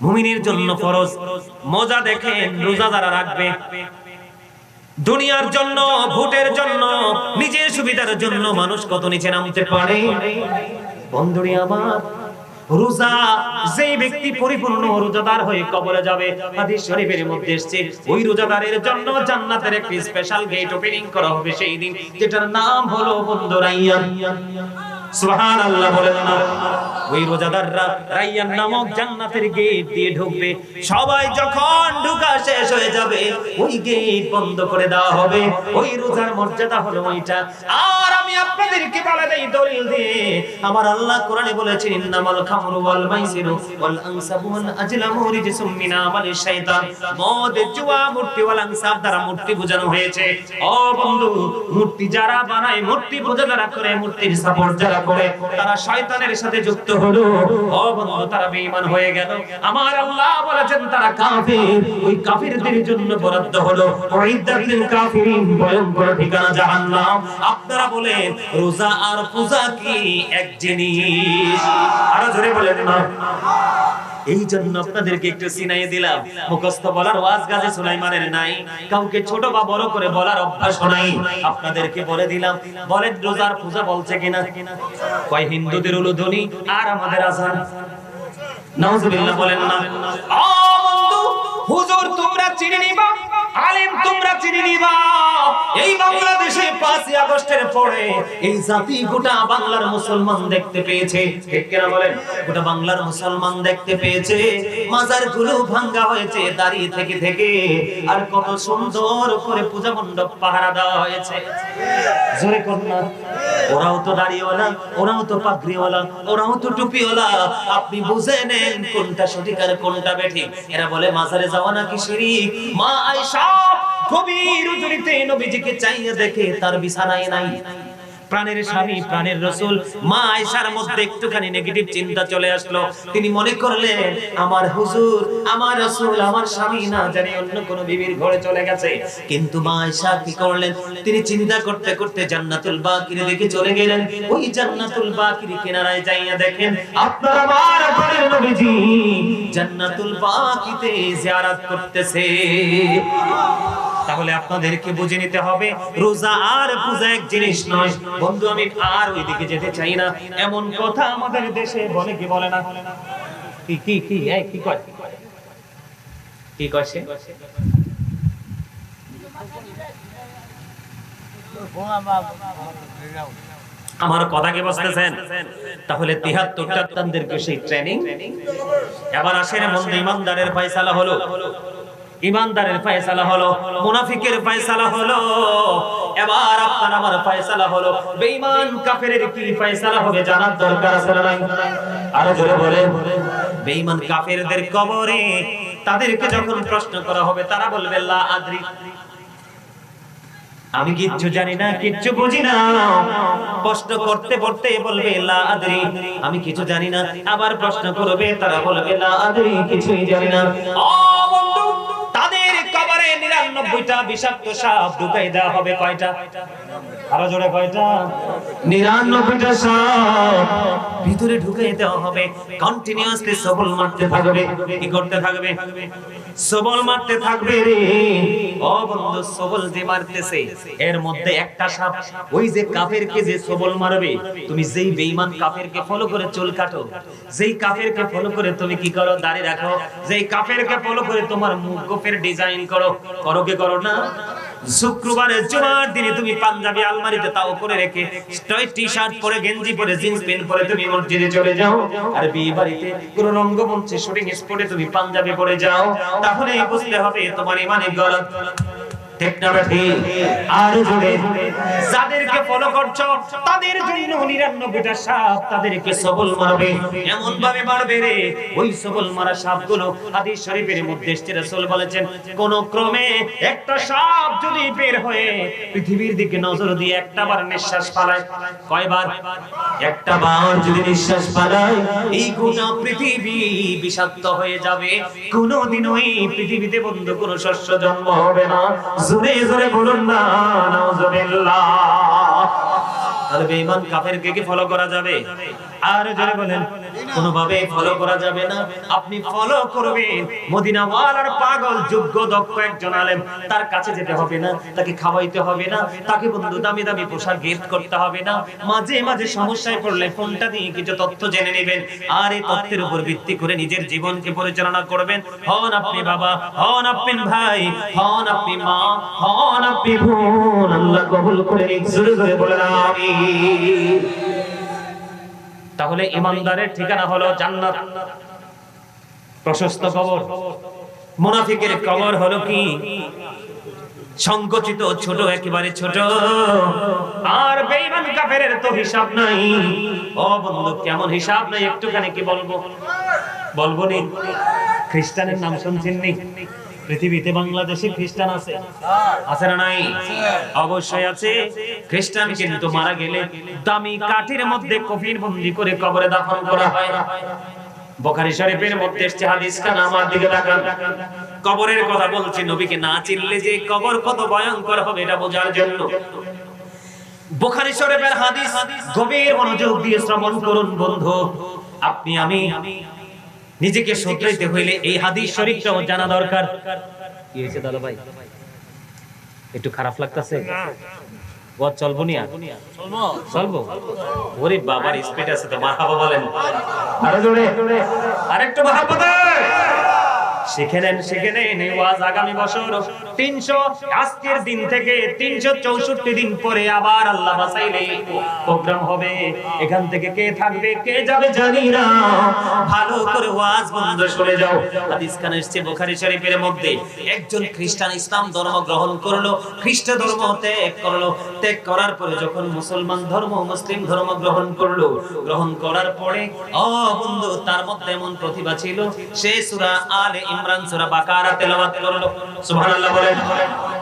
মুমিনের জন্য ফরজ। মজা দেখেন, রোজা যারা রাখবে, দুনিয়ার জন্য, ভোটের জন্য, নিজের সুবিধার জন্য মানুষ কত নিচে নামতে পারে। বন্ধুরে আমার, রোজা যেই ব্যক্তি পরিপূর্ণ রোজাদার হয়ে কবরে যাবে, হাদিস শরীফের মধ্যে এসেছে ওই রোজাদারের জন্য জান্নাতের একটি স্পেশাল গেট ওপেনিং করা হবে সেই দিন, যেটার নাম হলো বন্ধু রাইয়ান। সুবহানাল্লাহ বলেন না। ওই রোজাদাররা রাইয়ান নামক জান্নাতের গেট দিয়ে ঢুকবে। সবাই যখন ঢোকা শেষ হয়ে যাবে ওই গেট বন্ধ করে দেওয়া হবে। ওই রোজার মর্যাদা হলো ওইটা। আর আমি আপনাদেরকে বলে দেই দলিল দিয়ে, আমার আল্লাহ কোরআনে বলেছেন ইন্নামাল খামরু ওয়াল মাইসিরু ওয়াল আনসাবু ওয়াল আজলামু রিজসুম মিন আমালিশ শাইতান। মদ, জুয়া, মূর্তি ওয়াল আনসাব দ্বারা মূর্তি পূজানো হয়েছে। ও বন্ধু, মূর্তি যারা বানায়, মূর্তি পূজা যারা করে, মূর্তির সাপোর্ট যারা করে, তারা শয়তানের সাথে যুক্ত হলো। ও বন্ধু, তারা বেঈমান হয়ে গেল। আমার আল্লাহ বলেছেন তারা কাফির। ওই কাফিরদের জন্য বরাদ্দ হলো উইদ্দাতিল কাফিরিন, ভয়ঙ্কর ঠিকানা জাহান্নাম। আপনারা বলেন রোজা আর পূজা কি এক জিনিস? আরো জোরে বলেন না। এই জন্য আপনাদেরকে একটু সিনাইয়ে দিলাম। মুখস্থ বলার ওয়াজ গাজে সুলাইমানের নাই, কাউকে ছোট বা বড় করে বলার অভ্যাস নাই। আপনাদেরকে বলে দিলাম, বলেন রোজার পূজা বলছে কিনা? কয় হিন্দুদের উলুধ্বনি আর আমাদের আযান। নাউজুবিল্লাহ বলেন না। ও বন্ধু, হুজুর তোমরা চিনে নিবা, আলেম তোমরা চিনে নিবা। এই বাংলাদেশে 5ই আগস্টের পরে এই জাতি গোটা বাংলার মুসলমান দেখতে পেয়েছে। ঠিক কিনা বলেন? গোটা বাংলার মুসলমান দেখতে পেয়েছে মাজারগুলো ভাঙা হয়েছে দাঁড়িয়ে থেকে থেকে, আর কত সুন্দর করে পূজা মণ্ডপ পাহারা দেওয়া হয়েছে। জোরে কোন না। ওরাও তো দাড়িওয়ালা, ওরাও তো পাগড়িওয়ালা, ওরাও তো টুপিওয়ালা। আপনি বুঝে নেন কোনটা সঠিক আর কোনটা বেঠিক। এরা বলে মাজারে যাওয়া নাকি শিরক। মা আয়েশা গভীর রজনীতে নবীজিকে চাইয়া দেখে তার বিছানায় নাই। প্রাণের স্বামী, প্রাণের রাসূল মা আয়েশার মধ্যে একটুখানি নেগেটিভ চিন্তা চলে আসলো। তিনি মনে করলেন আমার হুজুর, আমার রাসূল, আমার স্বামী না জানি অন্য কোন বিবির ঘরে চলে গেছে। কিন্তু মা আয়েশা কি করলেন? তিনি চিন্তা করতে করতে জান্নাতুল বাকির দিকে চলে গেলেন। ওই জান্নাতুল বাকির কিনারায় যাইয়া দেখেন আপনার আমার ঘরের নবীজি জান্নাতুল বাকিতে জিয়ারত করতেছে। তাহলে আপনাদেরকে বুঝে নিতে হবে রোজা আর পূজা এক জিনিস নয়। বন্ধু, আমি আর ওইদিকে যেতে চাই না। এমন কথা আমাদের দেশে বলে কি বলে না? কি কি কি এই কি কয়? কি কইছে? আমার কথা কি বুঝতেছেন? তাহলে 73টা তানদেরকে সেই ট্রেনিং। এবার আসেন বন্ধু, ইমানদারের ফয়সালা হলো, ইমানদারের ফয়সালা হলো, মুনাফিকের ফয়সালা হলো। এবার আপনার আমার ফয়সালা হলো। বেঈমান কাফেরের কি ফয়সালা হবে জানার দরকার আছে না নাই? আরো জোরে বলেন। বেঈমান কাফেরদের কবরে তাদেরকে যখন প্রশ্ন করা হবে তারা বলবে লা আদরি, আমি কিচ্ছু জানি না, কিচ্ছু বুঝি না। প্রশ্ন করতে করতে বলবে লা আদরি, আমি কিছু জানি না। আবার প্রশ্ন করবে, তারা বলবে লা আদরি, কিছুই জানি না। ও বন্ধু, তাদের কবরে 99টা বিষাক্ত সাপ ঢুকাই দেওয়া হবে। কয়টা? আরো জোরে কয়টা? 99টা সাপ ভিতরে ঢুকাই দেওয়া হবে। কন্টিনিউয়াসলি সবল মারতে থাকবে। কি করতে থাকবে? সবল মারতে থাকবে রে। ও বন্ধু, সবল যে মারতেছে এর মধ্যে একটা সাপ, ওই যে কাফেরকে যে সবল মারবে, তুমি যেই বেঈমান কাফেরকে ফলো করে চুল কাটো, যেই কাফেরকে ফলো করে তুমি কি করো, দাড়ি রাখো, যেই কাফেরকে ফলো করে তোমার মুখ গোফের ডিজাইন করো, করো কি করো না? শুক্রবারে জুমার দিনে তুমি পাঞ্জাবি আলমারিতে তাও করে রেখে টি-শার্ট পরে, গেঞ্জি পরে, জিন্স প্যান্ট পরে তুমি মসজিদে চলে যাও। আর বিয়ে বাড়িতে কোন রঙ্গমঞ্চে শুটিং স্পটে তুমি পাঞ্জাবি পরে যাও, তাহলে বুঝতে হবে তোমার ইমানে গলত। ঠিক না ঠিক? আর জোরে। যাদেরকে ফলো করছো তাদের জন্য 99টা সাপ তাদেরকে সবল মারবে। এমন ভাবে মারবে রে, ওই সবল মারা সাপগুলো হাদিস শরীফের মধ্যে এসেছে, রাসূল বলেছেন কোন ক্রমে একটা সাপ যদি বের হয়ে পৃথিবীর দিকে নজর দিয়ে একটাবার নিঃশ্বাস ফেলায়, কয়বার? একটা বার যদি নিঃশ্বাস ফেলায়, এই গোটা পৃথিবী বিষাক্ত হয়ে যাবে। কোনদিনও এই পৃথিবীতে বন্ধু কোনো শস্য জন্ম হবে না। জোরে জোরে বলুন না নাউজুবিল্লাহ। আর বেঈমান কাফেরকে কি ফলো করা যাবে? আর জোরে বলেন, কোনোভাবে ফলো করা যাবে না। আপনি ফলো করবেন মদিনা ওয়ালার পাগল যোগ্য দক্ষ একজন আলেম, তার কাছে যেতে হবে না, তাকে খাওয়াইতে হবে না, তাকে বন্ধু দামি দামি পোশাক গিফট করতে হবে না। মাঝে মাঝে সমস্যায় পড়লে ফোনটা দিয়ে কিছু তথ্য জেনে নেবেন, আর এই তথ্যের উপর ভিত্তি করে নিজের জীবনকে পরিচালনা করবেন। হন আপনি বাবা, হন আপনি ভাই, হন আপনি মা, হন আপনি বোন, আল্লাহ কবুল করে নিন। জোরে জোরে বলেন আমিন। তাহলে ইমানদারের ঠিকানা হলো জান্নাত, প্রশস্ত কবর। মুনাফিকের কবর হলো কি? সংকুচিত, ছোট, একেবারে ছোট। আর বেঈমান কাফেরের তো হিসাব নাই। ও বন্ধু, কেমন হিসাব নাই একটুখানি কি বলবো? বলবো নি? খ্রিস্টানের নাম শুনছেন নি? পৃথিবীতে বাংলাদেশে খ্রিস্টান আছে? আছে না নাই? অবশ্যই আছে। খ্রিস্টান কিন্তু মারা গেলে দামি কাঠের মধ্যে কফিন বন্দি করে কবরে দাফন করা হয়। বুখারী শরীফের মধ্যে এসেছে হাদিসখানা, আমার দিকে তাকান। কবরের কথা বলছি, নবীকে না চিনলে যে কবর কত ভয়ঙ্কর হবে এটা বোঝার জন্য। বুখারী শরীফের হাদিস, গভীর মনোযোগ দিয়ে শ্রবণ করুন বন্ধু। আপনি আমি নিজেকে শুধরাইতে হইলে এই হাদিস শরীফটাও জানা দরকার। কি হয়েছে দাদা ভাই, একটু খারাপ লাগতেছে? ওয়াজ চলবো নি? চলবো? ওরে বাবার স্পিড আছে তো, মারহাবা বলেন আরো জোরে, আরেকটু মারহাবা। শিখে নেন এই ওয়াজ। আগামী বছর 300 আজকের দিন থেকে 364 দিন পরে আবার আল্লাহ বাঁচাইলে প্রোগ্রাম হবে। এখান থেকে কে থাকবে কে যাবে জানি না। ভালো করে ওয়াজ বন্ধ শুনে যাও। হাদিস খানে এসেছে বুখারী শরীফের মধ্যে, একজন খ্রিস্টান ইসলাম ধর্ম গ্রহণ করলো, খ্রিস্ট ধর্ম ত্যাগ করলো। ত্যাগ করার পরে যখন মুসলমান ধর্ম, মুসলিম ধর্ম গ্রহণ করলো, গ্রহণ করার পরে ও বন্ধু, তার মধ্যে এমন প্রতিভা ছিল, সে সূরা আলে ইমরান, সূরা বাকারা তেলাওয়াত করলো। সুবহানাল্লাহ বলেন।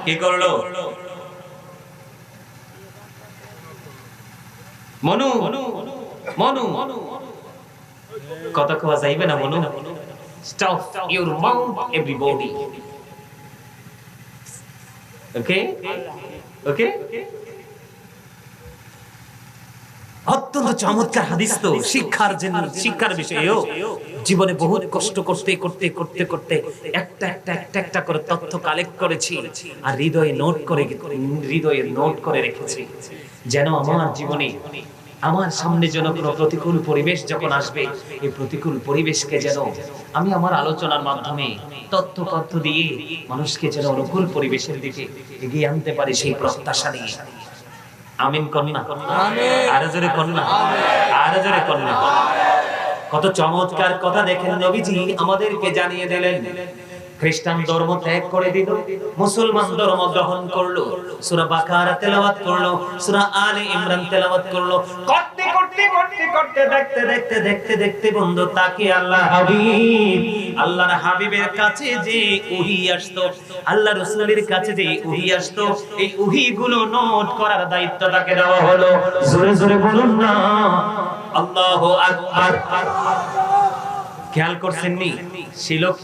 কি করলো? মনু কথা কওয়া যাইবে না মনু? Stop your mouth everybody. Okay okay. অত্যন্ত চমৎকার হাদিস তো, শিক্ষার জন্য, শিক্ষার বিষয়েও। জীবনে বহুত কষ্ট করতে করতে করতে করতে একটা করে তথ্য কালেক্ট করেছি, আর হৃদয়ে নোট করে রেখেছি, যেন আমার জীবনে, আমার সামনে যেন কোনো প্রতিকূল পরিবেশ যখন আসবে, এই প্রতিকূল পরিবেশকে যেন আমি আমার আলোচনার মাধ্যমে তথ্য দিয়ে মানুষকে যেন অনুকূল পরিবেশের দিকে এগিয়ে আনতে পারি, সেই প্রত্যাশা নিয়ে। আমিন কন্যা, আরো জোরে কন্যা, আরো জোরে কন্যা। কত চমৎকার কথা দেখেন, নবীজি আমাদেরকে জানিয়ে দিলেন। খ্রিস্টান ধর্ম ত্যাগ করে দিল, মুসলমান ধর্ম গ্রহণ করলো, সূরা বাকারা তেলাওয়াত করলো, সূরা আলে ইমরান তেলাওয়াত করলো। করতে করতে করতে করতে দেখতে দেখতে বন্ধু, তাকে আল্লাহর হাবিবের কাছে যে ওহী আসতো, আল্লাহ রাসূলের কাছে যে ওহী আসতো, এই ওহী গুলো নোট করার দায়িত্ব তাকে দেওয়া হলো। জোরে জোরে বলুন না আল্লাহু আকবার। খেয়াল করছেন নি?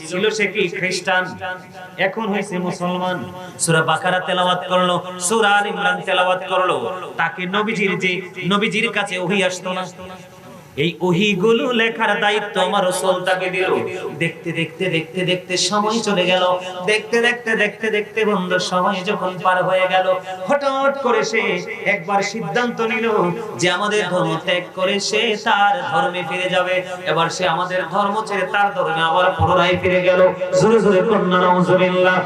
ছিল সে কি খ্রিস্টান, এখন হয়েছে মুসলমান। সূরা বাকারা তেলাওয়াত করলো, সূরা আলে ইমরান তেলাওয়াত করলো। তাকে নবীজির কাছে ওহী আসতো না, এই ওহীগুলো লেখার দায়িত্ব আমার রাসূল তাকে দিল। দেখতে সময় চলে গেল। দেখতে বন্ধু, সময় যখন পার হয়ে গেল, হঠাৎ করে সে একবার সিদ্ধান্ত নিল যে আমাদের ধর্ম ত্যাগ করে সে তার ধর্মে ফিরে যাবে। এবার সে আমাদের ধর্ম ছেড়ে তার ধর্মে আবার পুনরায় ফিরে গেল। জোরে জোরে কন্যা নাউজুবিল্লাহ।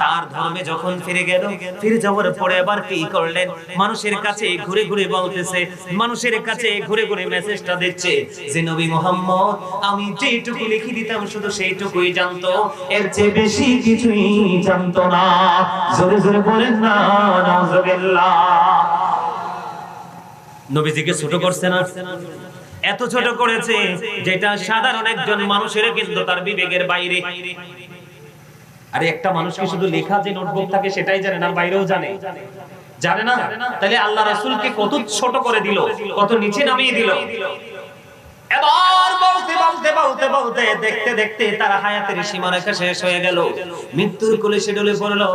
তার ধর্মে যখন ফিরে গেল, ফিরে যাওয়ার পরে আবার কি করলেন? মানুষের কাছে ঘুরে ঘুরে বলতেছে, মানুষের কাছে ঘুরে ঘুরে মেসেজটা দিচ্ছে যে নবী মুহাম্মদ আমি যেটুকু লিখে দিতাম শুধু সেইটুকুই জানতো, এর চেয়ে বেশি কিছুই জানতো না। জোরে জোরে বলেন না নাউজুবিল্লাহ। নবীজিকে ছোট করছে না? এত ছোট করেছে যেটা সাধারণ একজন মানুষের কিন্তু তার বিবেকের বাইরে। আরে একটা মানুষকে শুধু লেখা যে নোটবুক থাকে সেটাই জানে না, বাইরেও জানে না? তাহলে আল্লাহ রাসূলকে কত ছোট করে দিল, কত নিচে নামিয়ে দিল। এবার বলতে বলতে বলতে বলতে দেখতে দেখতে তার হায়াতের সীমারেখা শেষ হয়ে গেল। মৃত্যুর কোলে সে ঢলে পড়লো।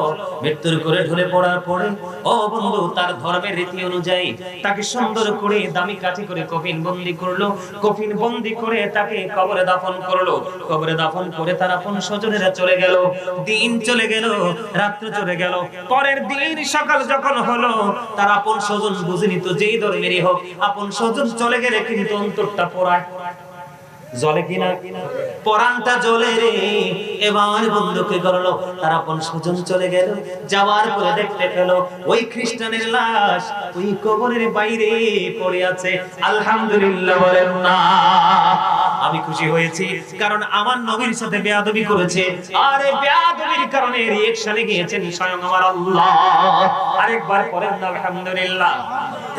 মৃত্যুর কোলে ঢলে পড়ার পরে ও বন্ধু তার ধর্মের রীতি অনুযায়ী তাকে সুন্দর করে দামি কাঠি করে কফিন বন্দি করলো। কফিন বন্দি করে তাকে কবরে দাফন করলো। কবরে দাফন করে তার আপন স্বজনেরা চলে গেল। দিন চলে গেল, রাত্র চলে গেল। পরের দিন সকাল যখন হলো, তার আপন স্বজন বুঝে নিত যেই ধর্মেরই হোক, আপন স্বজন চলে গেলে কিন্তু অন্তরটা পোড়ায়। জলে কিনা পরানটা জ্বলে রে। এবার বন্ধুকে করলো, তার আপন স্বজন চলে গেল। যাওয়ার পরে দেখতে পেল ওই খ্রিস্টানের লাশ ওই কবরের বাইরে পড়ে আছে। আলহামদুলিল্লাহ বলেন না। আমি খুশি হয়েছি, কারণ আমার নবীর সাথে বেয়াদবি করেছে, আর এই বেয়াদবির কারণে রিঅ্যাকশনে গিয়েছেন স্বয়ং আমার আল্লাহ। আরেকবার পড়েন না আলহামদুলিল্লাহ।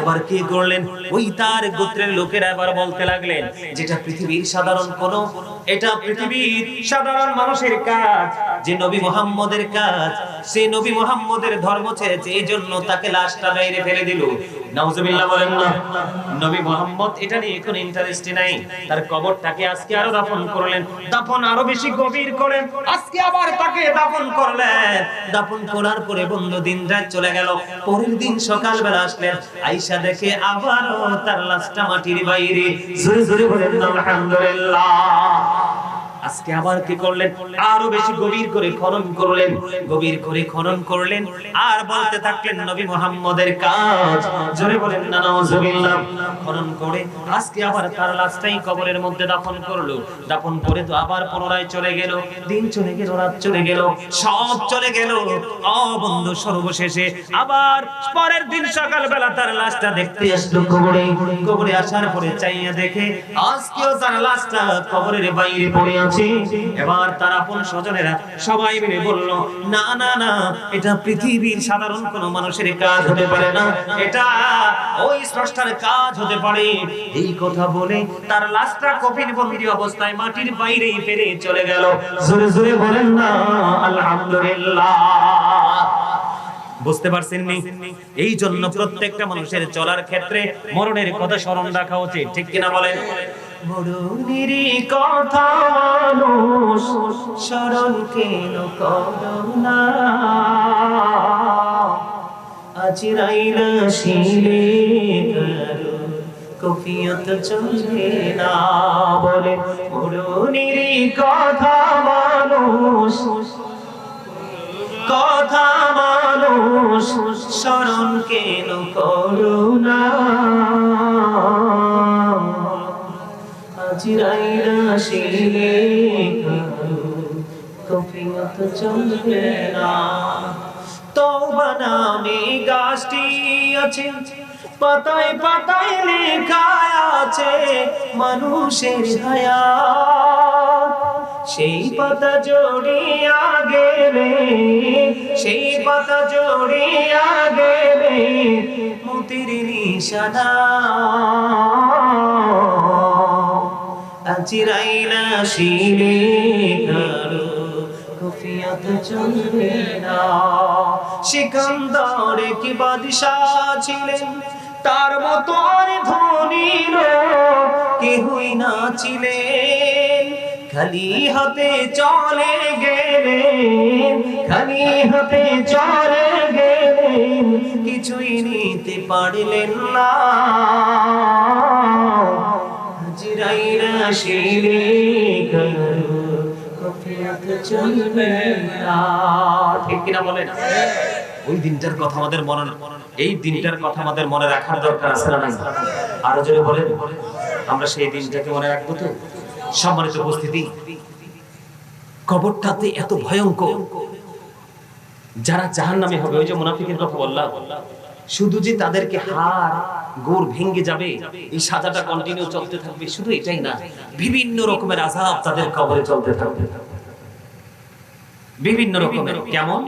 এবার কি করলেন, ওই তার গোত্রের লোকেরা এবার বলতে লাগলেন, যেটা পৃথিবীর সাধারণ কোন, এটা পৃথিবীর সাধারণ মানুষের কাজ, যে নবী মুহাম্মদের কাজ, সে নবী মুহাম্মদের ধর্ম ছেড়েছে, এই জন্য তাকে লাশটা বাইরে ফেলে দিল। নাউজুবিল্লাহ বলেন না। নবী মুহাম্মদ এটা নিয়ে কোনো ইন্টারেস্ট নাই। তার কবরটাকে আজকে আরো দাফন করলেন, দাফন আরো বেশি গভীর করেন, আজকে আবার তাকে দাফন করলেন। দাফন করার পরে বন্ধু দিন রাত চলে গেল। পরের দিন সকালবেলা আসলেন, আয়েশা দেখে আবারও তার লাশটা মাটির বাইরে। জোরে জোরে বলেন আলহামদুলিল্লাহ। আজকে আবার কি করলেন, আরো বেশি গভীর করে খনন করলেন, গভীর করে খনন করলেন, আর বলতে থাকলেন নবী মুহাম্মদের কাজ। জোরে বলেন না নাউজুবিল্লাহ। খনন করে আজকে আবার তার লাশটাই কবরের মধ্যে দাফন করলো। দাফন করে তো আবার পুনরায় চলে গেল, দিন চলে গেল, রাত চলে গেল, সব চলে গেল। ও বন্ধু সর্বশেষে আবার পরের দিন সকালবেলা তার লাশটা দেখতে আসলো কবরে। কবরে আসার পরে চাইয়া দেখে আজকেও তার লাশটা কবরের বাইরে পড়ে আছে। এবার তার আপন স্বজনেরা সবাই মিলে বলল, না না না, এটা পৃথিবীর সাধারণ কোন মানুষের কাজ হতে পারে না, এটা ওই স্রষ্টার কাজ হতে পারে। এই কথা বলে তার লাশটা কফিন বন্দি অবস্থায় মাটির বাইরে ফেলে চলে গেল। জোরে জোরে বলেন না আলহামদুলিল্লাহ। বুঝতে পারছেন নি? এই জন্য প্রত্যেকটা মানুষের চলার ক্ষেত্রে মরণের কথা স্মরণ রাখা উচিত, ঠিক কিনা বলেন? মরণের কথা মানুষ স্মরণ কেন করো না, আজরাইল আসিলে কারো কফিয়ত চলবে না। বলে মরণের কথা মানুষ, কথা মানুষ স্মরণ কেন করো না, আজরাইল আসিলে কারো কফিয়ত চলবে না। তওবা নামে গাছটি আছে, পাতায় পাতায় লেখা আছে মানুষের হায়াত। সেই পাতা জড়িয়া গেলে, সেই পাতা জড়িয়া গেলে মুতির নিশানা, আজরাইল আসিলে কারো কফিয়ত চলবে না। সিকান্দার কি বাদশাহ ছিলেন, তার মতো আর ধনী কেহই না ছিলেন। খালি হাতে চলে গেলেন, খালি হাতে চলে গেলেন, কিছুই নিতে পারলেন না। আজরাইল আসিলে কারো কফিয়ত চলবে না, ঠিক কিনা বলেন? ওই দিনটার কথা আমাদের মনে, এই দিনটার কথা আমাদের মনে রাখার দরকার আছে না নাই? আরো জোরে বলেন, আমরা সেই দিনটাকে মনে রাখবো তো? সম্মানিত উপস্থিতি, কবরটাতে এত ভয়ঙ্কর, যারা জাহান্নামে হবে, ওই যে মুনাফিকের কথা বললাম, শুধু যে তাদেরকে হাড় গোড় ভেঙে যাবে এই সাজাটা কন্টিনিউ চলতে থাকবে, শুধু এটাই না, বিভিন্ন রকমের আযাব তাদের কবরে চলতে থাকবে, বিভিন্ন রকমের। কেমন?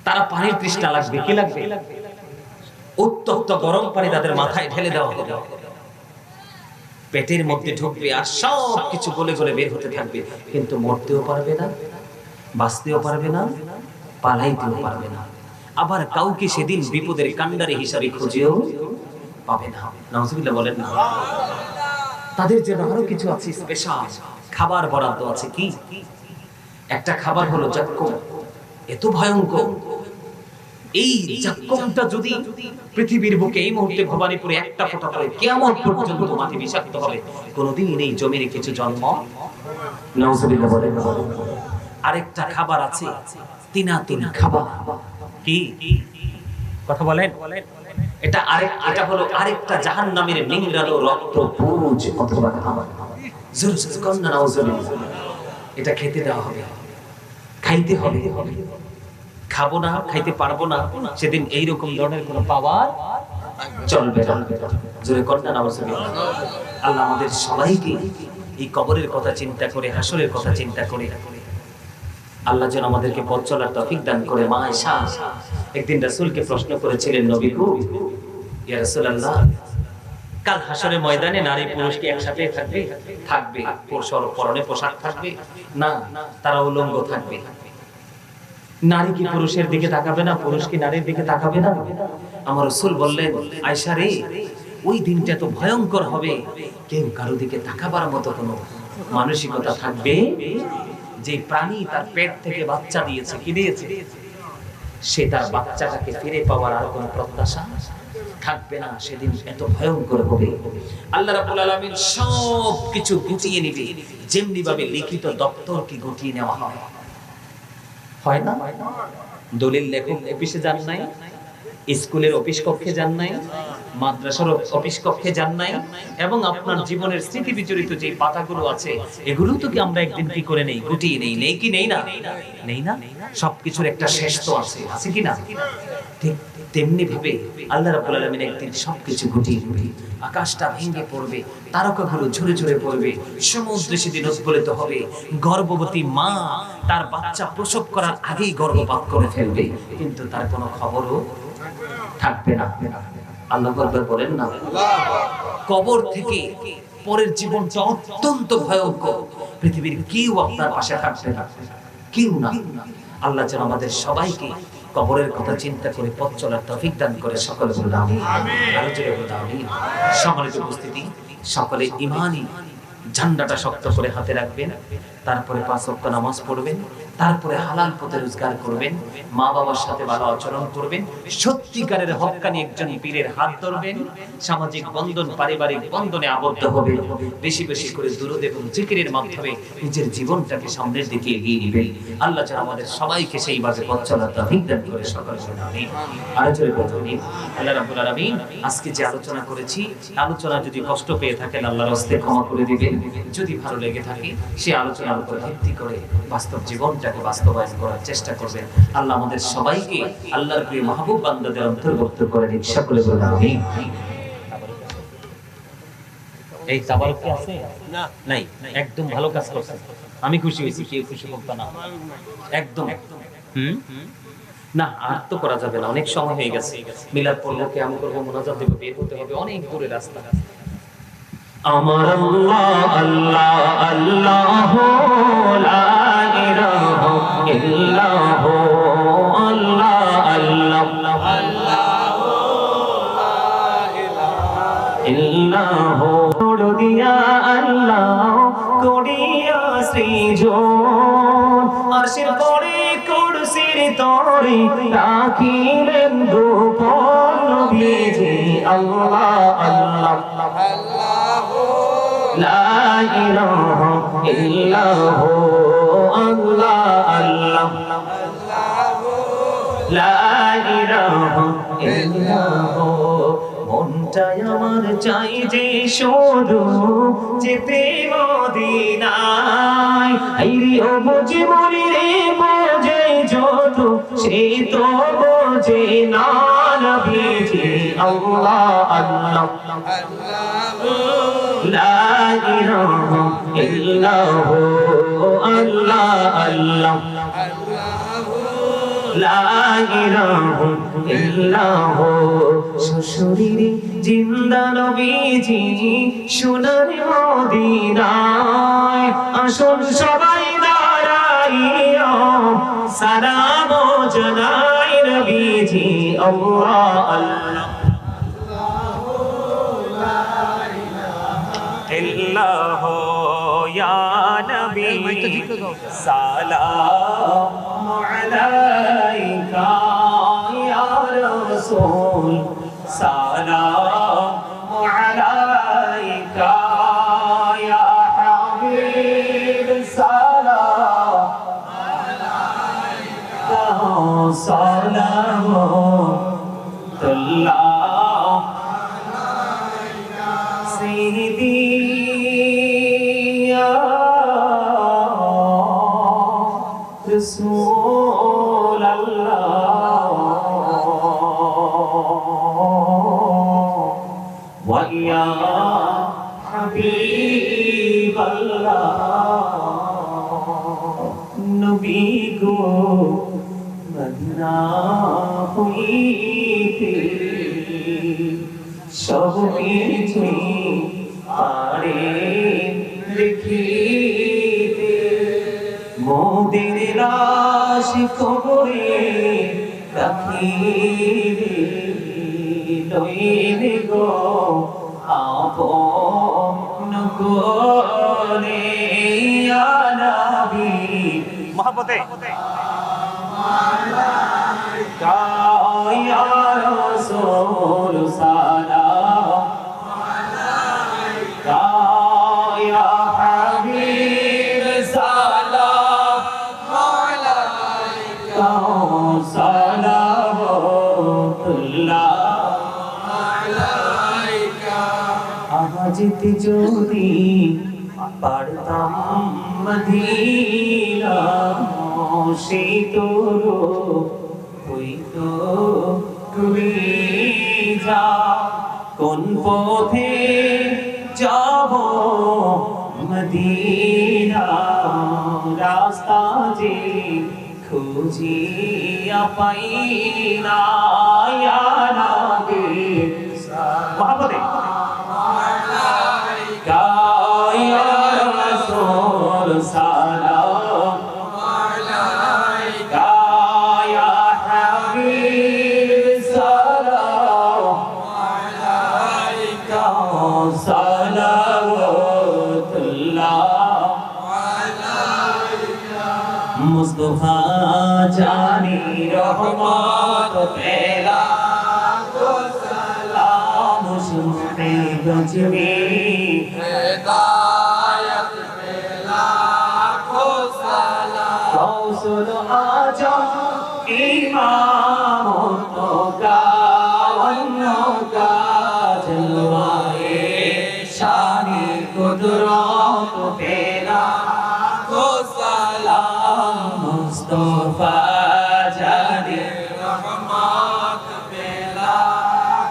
তারা পানির তৃষ্ণা লাগবে, কি লাগবে? উত্তপ্ত গরম পানি তাদের মাথায় ঢেলে দেওয়া হবে, পেটের মধ্যে ঢুকবে, আর সব কিছু গলে গলে বের হতে থাকবে, কিন্তু মরতেও পারবে না, বাঁচতেও পারবে না, পালাইতেও পারবে না। আবার কাউকে সেদিন বিপদের কান্ডারি হিসাবে খুঁজেও পাবে না। নাউজুবিল্লাহ বলেন না। তাদের জন্য আরো কিছু আছে স্পেশাল খাবার বরাদ্দ আছে। কি একটা খাবার হলো জাক্কুম, এত ভয়ঙ্কর। এই জাক্কুমটা যদি পৃথিবীর বুকে এই মুহূর্তে ভবানীপুরে একটা ফোঁটা পড়ে কিয়ামত পর্যন্ত মাটি বিষাক্ত হবে, কোনোদিন এই জমিনে কিছু জন্ম নাউজুবিল্লাহ বলেন। আরেকটা খাবার আছে তিনাতুন খাবার। কি কথা বলেন? এটা হলো আরেকটা জাহান্নামের নিংড়ানো রক্ত পুজ অথবা খাবার। জোর জোর কন্না নাউজুবিল্লাহ। এটা খেতে দেওয়া হবে, খাইতে হবে। খাবো না, খাইতে পারবো না, সেদিন এইরকম ধরনের কোনো পাওয়ার চলবে না। জোরে কন্না নাউজুবিল্লাহ। আল্লাহ আমাদের সবাইকে এই কবরের কথা চিন্তা করে, হাসরের কথা চিন্তা করে আল্লাহ যেন আমাদেরকে পথ চলার তৌফিক দান করে। মা আয়েশা একদিন রাসূলকে প্রশ্ন করেছিলেন, নবী গো, ইয়া রাসূলুল্লাহ, কাল হাসরের ময়দানে নারী পুরুষ কি একসাথে থাকবে? থাকবে। পুরুষের পরনে পোশাক থাকবে না, তারা উলঙ্গ থাকবে। নারী কি পুরুষের দিকে তাকাবে না? পুরুষ কি নারীর দিকে তাকাবে না? আমার রাসূল বললেন, আয়েশা রে, ওই দিনটা তো ভয়ঙ্কর হবে, কেউ কারো দিকে তাকাবার মতো কোনো মানসিকতা থাকবে? যে প্রাণী তার পেট থেকে বাচ্চা দিয়েছে, কি দিয়েছে, সে তার বাচ্চাটাকে ফিরে পাওয়ার আর কোনো প্রত্যাশা থাকবে না। সেদিন এত ভয়ঙ্কর হবে। আল্লাহ রাব্বুল আলামিন সব কিছু গুটিয়ে নেবে, যেমনি ভাবে লিখিত দপ্তরকে গুটিয়ে নেওয়া হয় না? দলিল লেখক অফিসে যান নাই, স্কুলের অফিস কক্ষে যান নাই, মাদ্রাসার অফিস কক্ষে যান নাই, এবং আপনার জীবনের স্মৃতি বিচরিত যে পাতাগুলো আছে এগুলো তো কি আমরা একদিন কি করে নেই, গুটিয়ে নেই? নেই কি নেই না? নেই না? সবকিছুর একটা শেষ তো আছে, আছে কি না? ঠিক তেমনি ভাবে আল্লাহ রাব্বুল আলামিন একদিন সবকিছু গুটিয়ে নেবে। আকাশটা ভেঙে পড়বে, তারকাগুলো ঝরে ঝরে পড়বে, সমুদ্র সেদিন উদ্বেলিত হবে। গর্ভবতী মা তার বাচ্চা প্রসব করার আগেই গর্ভপাত করে ফেলবে, কিন্তু তার কোনো খবরও থাকবে না। আল্লাহ আকবার বলেন না? কবর থেকে পরের জীবনটা অত্যন্ত ভয়ঙ্কর। পৃথিবীর কেউ আপনার পাশে থাকবে না, কেউ না। আল্লাহ যেন আমাদের সবাইকে কবরের কথা চিন্তা করে পথ চলার তৌফিক দান করে। সকলে বলুন আমিন। আরো জোরে বলুন আমিন। সম্মানিত উপস্থিতি, সকলে ঈমানি ঝান্ডাটা শক্ত করে হাতে রাখবেন, তারপরে 5 ওয়াক্ত নামাজ পড়বেন, তারপরে হালাল পথে রোজগার করবেন, মা বাবার সাথে ভালো আচরণ করবেন, সত্যিকারের হক্কানি একজন পীরের হাত ধরবেন, সামাজিক বন্ধন, পারিবারিক বন্ধনে আবদ্ধ হবে, বেশি বেশি করে দুরূদ এবং জিকিরের মাধ্যমে নিজের জীবনটাকে সামনের দিকে এগিয়ে নেবেন। আল্লাহ যেন আমাদের সবাইকে সেইভাবে পথ চলার তৌফিক দান করে। সকলে বলুন আমিন। আরো জোরে বলুন আমিন। আল্লাহ রাব্বুল আলামিন আজকে যে আলোচনা করেছি, আলোচনা যদি কষ্ট পেয়ে থাকেন আল্লাহর হস্তে ক্ষমা করে দিবেন। যদি ভালো লেগে থাকে সেই আলোচনার উপর ভিত্তি করে বাস্তব জীবনটাকে বাস্তবায়ন করার চেষ্টা করবেন। আল্লাহ আমাদের সবাইকে আল্লাহর প্রিয় মাহবুব বান্দাদের অন্তর্ভুক্ত করে দিন। সকলে বলুন আমিন। এই তাবারক কি আছে? না, নাই। একদম ভালো কাজ করছেন, আমি খুশি হয়েছি। কেউ খুশি হোক না, একদম না। আর তো করা যাবে না, অনেক সময় হয়ে গেছে। মিলাদ পড়বো, কিয়াম করবো, মুনাজাত দেব, বের হতে হবে, অনেক দূরে রাস্তা। আমার আল্লাহ আল্লাহ আল্লাহ লা ইলাহা ইল্লাল্লাহ, আল্লাহ আল্লাহ আল্লাহ লা ইলাহা ইল্লাল্লাহ। দিয়া আল্লাহ করিয়া সৃজন, আরশের পরে কুরসির তরে রাখিলেন গোপন নবীজি। আল্লাহ আল্লাহ লা ইলাহা ইল্লাল্লাহ, আল্লাহ আল্লাহ লা ইলাহা ইল্লাল্লাহ। মনটাই আমার চাই যে শুধু যেতে মদিনায়, আইরে ও বুঝি মরি রে বোঝে যত, সে তো বোঝে না নবীজি। আল্লাহ আল্লাহ লা ইলাহা ইল্লাল্লাহ, আল্লাহ আল্লাহ লা ইলাহা ইল্লাল্লাহ। শ্বশুরের জিন্দা নবীজি সোনার মদিনায়, আসুন সবাই দাঁড়াইয়া সালাম জানাই নবীজি। আল্লাহ আল্লাহ ইল্লাল্লাহ ইয়া নবী সালামু আলাইকা ইয়া রাসূল সালামু আলাইকা ইয়া হাবিব সালামু আলাইকা সালামুল্লাহ سيدي يا رسول الله ويا حبيب الله نبي کو مدینہ হইতে সব কিছুই পারে দেখিতে মোদের লাশ কবরে রাখিবে লইবে গো আপন করে ইয়া নবী মহব্বতে ইয়া রাসূল সালাম আলাইকা ইয়া হাবিব সালাম আলাইকা সালামুল্লাহ আলাইকা আহাজিতে যদি পারতাম মদিনা সে তোর হইতো তুমি যা কোন পথে যাব মদিনা রাস্তা যে খুঁজিয়া পাই না ইয়া নবী মহব্বতে আলাইকা ইয়া রাসূল সালাম আলাইকা ইয়া হাবিব সালাম আলাইকা সালাওয়াতুল্লাহ আলাইকা মুস্তাফা জানি রহমত তেরা কো সালাম শুনে গজবে হিদায়াত মেলা কো সালাম কৌসল আজম ইমাম তো का जलवाए शानी कुदरत तेरा को सलाम मुस्तफा जाने रहमत बेला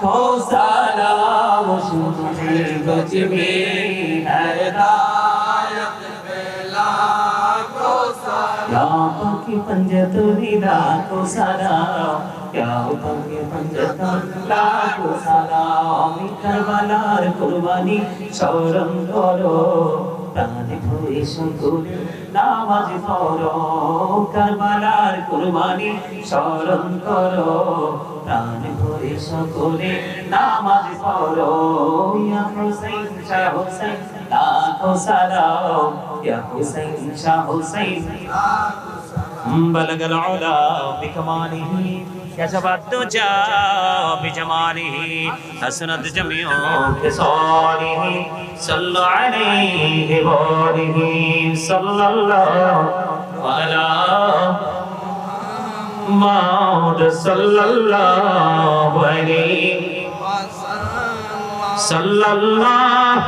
को सलाम शुक्र गजबे हिदायत बेला को सलाम की पंजत निदा को सलाम क्या पंगे पंजतन लाखो सालाम करबलार कुर्बानी স্মরণ করো প্রাণে ভরে সকলে নামাজ পড়ো কারবালার কুরবানি স্মরণ করো প্রাণে ভরে সকলে নামাজ পড়ো ইয়া হুসাইন শাহ হুসাইন লাখো সালাম ইয়া হুসাইন শাহ হুসাইন بلغ العلا بكماله كشف الدجى بجماله حسنت جميع خصاله صلى عليه وآله صلى الله على محمد صلى الله عليه صلى الله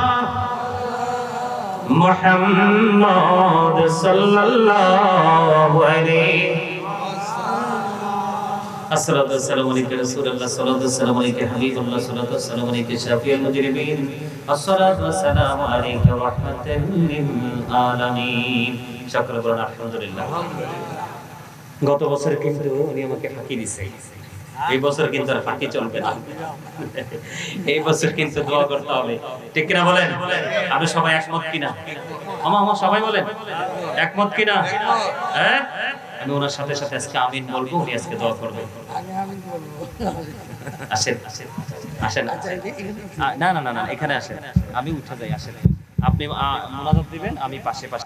محمد صلى الله عليه الصلاة والسلام عليك رسول الله الصلاة والسلام عليك حبيب الله الصلاة والسلام عليك شافي المجرمين الصلاة والسلام عليك رحمة للعالمين شكرا لله الحمد لله গত বছর কিন্তু উনি আমাকে ফাঁকি দিয়েছে এই বছর কিন্তু আর ফাঁকি চলবে না এই বছর কিন্তু দোয়া করতে হবে ঠিক কিনা বলেন আমি সবাই একমত কিনা আমা সবাই বলেন একমত কিনা হ্যাঁ আমি ওনার সাথে সাথে আজকে আমিন বলবো উনি আজকে দোয়া করবেন আমি আমিন বলবো আসেন আসেন আসেন না না না না এখানে আসেন আমি উঠে যাই আসেন আপনি মোনাজাত দিবেন, আমি পাশে পাশে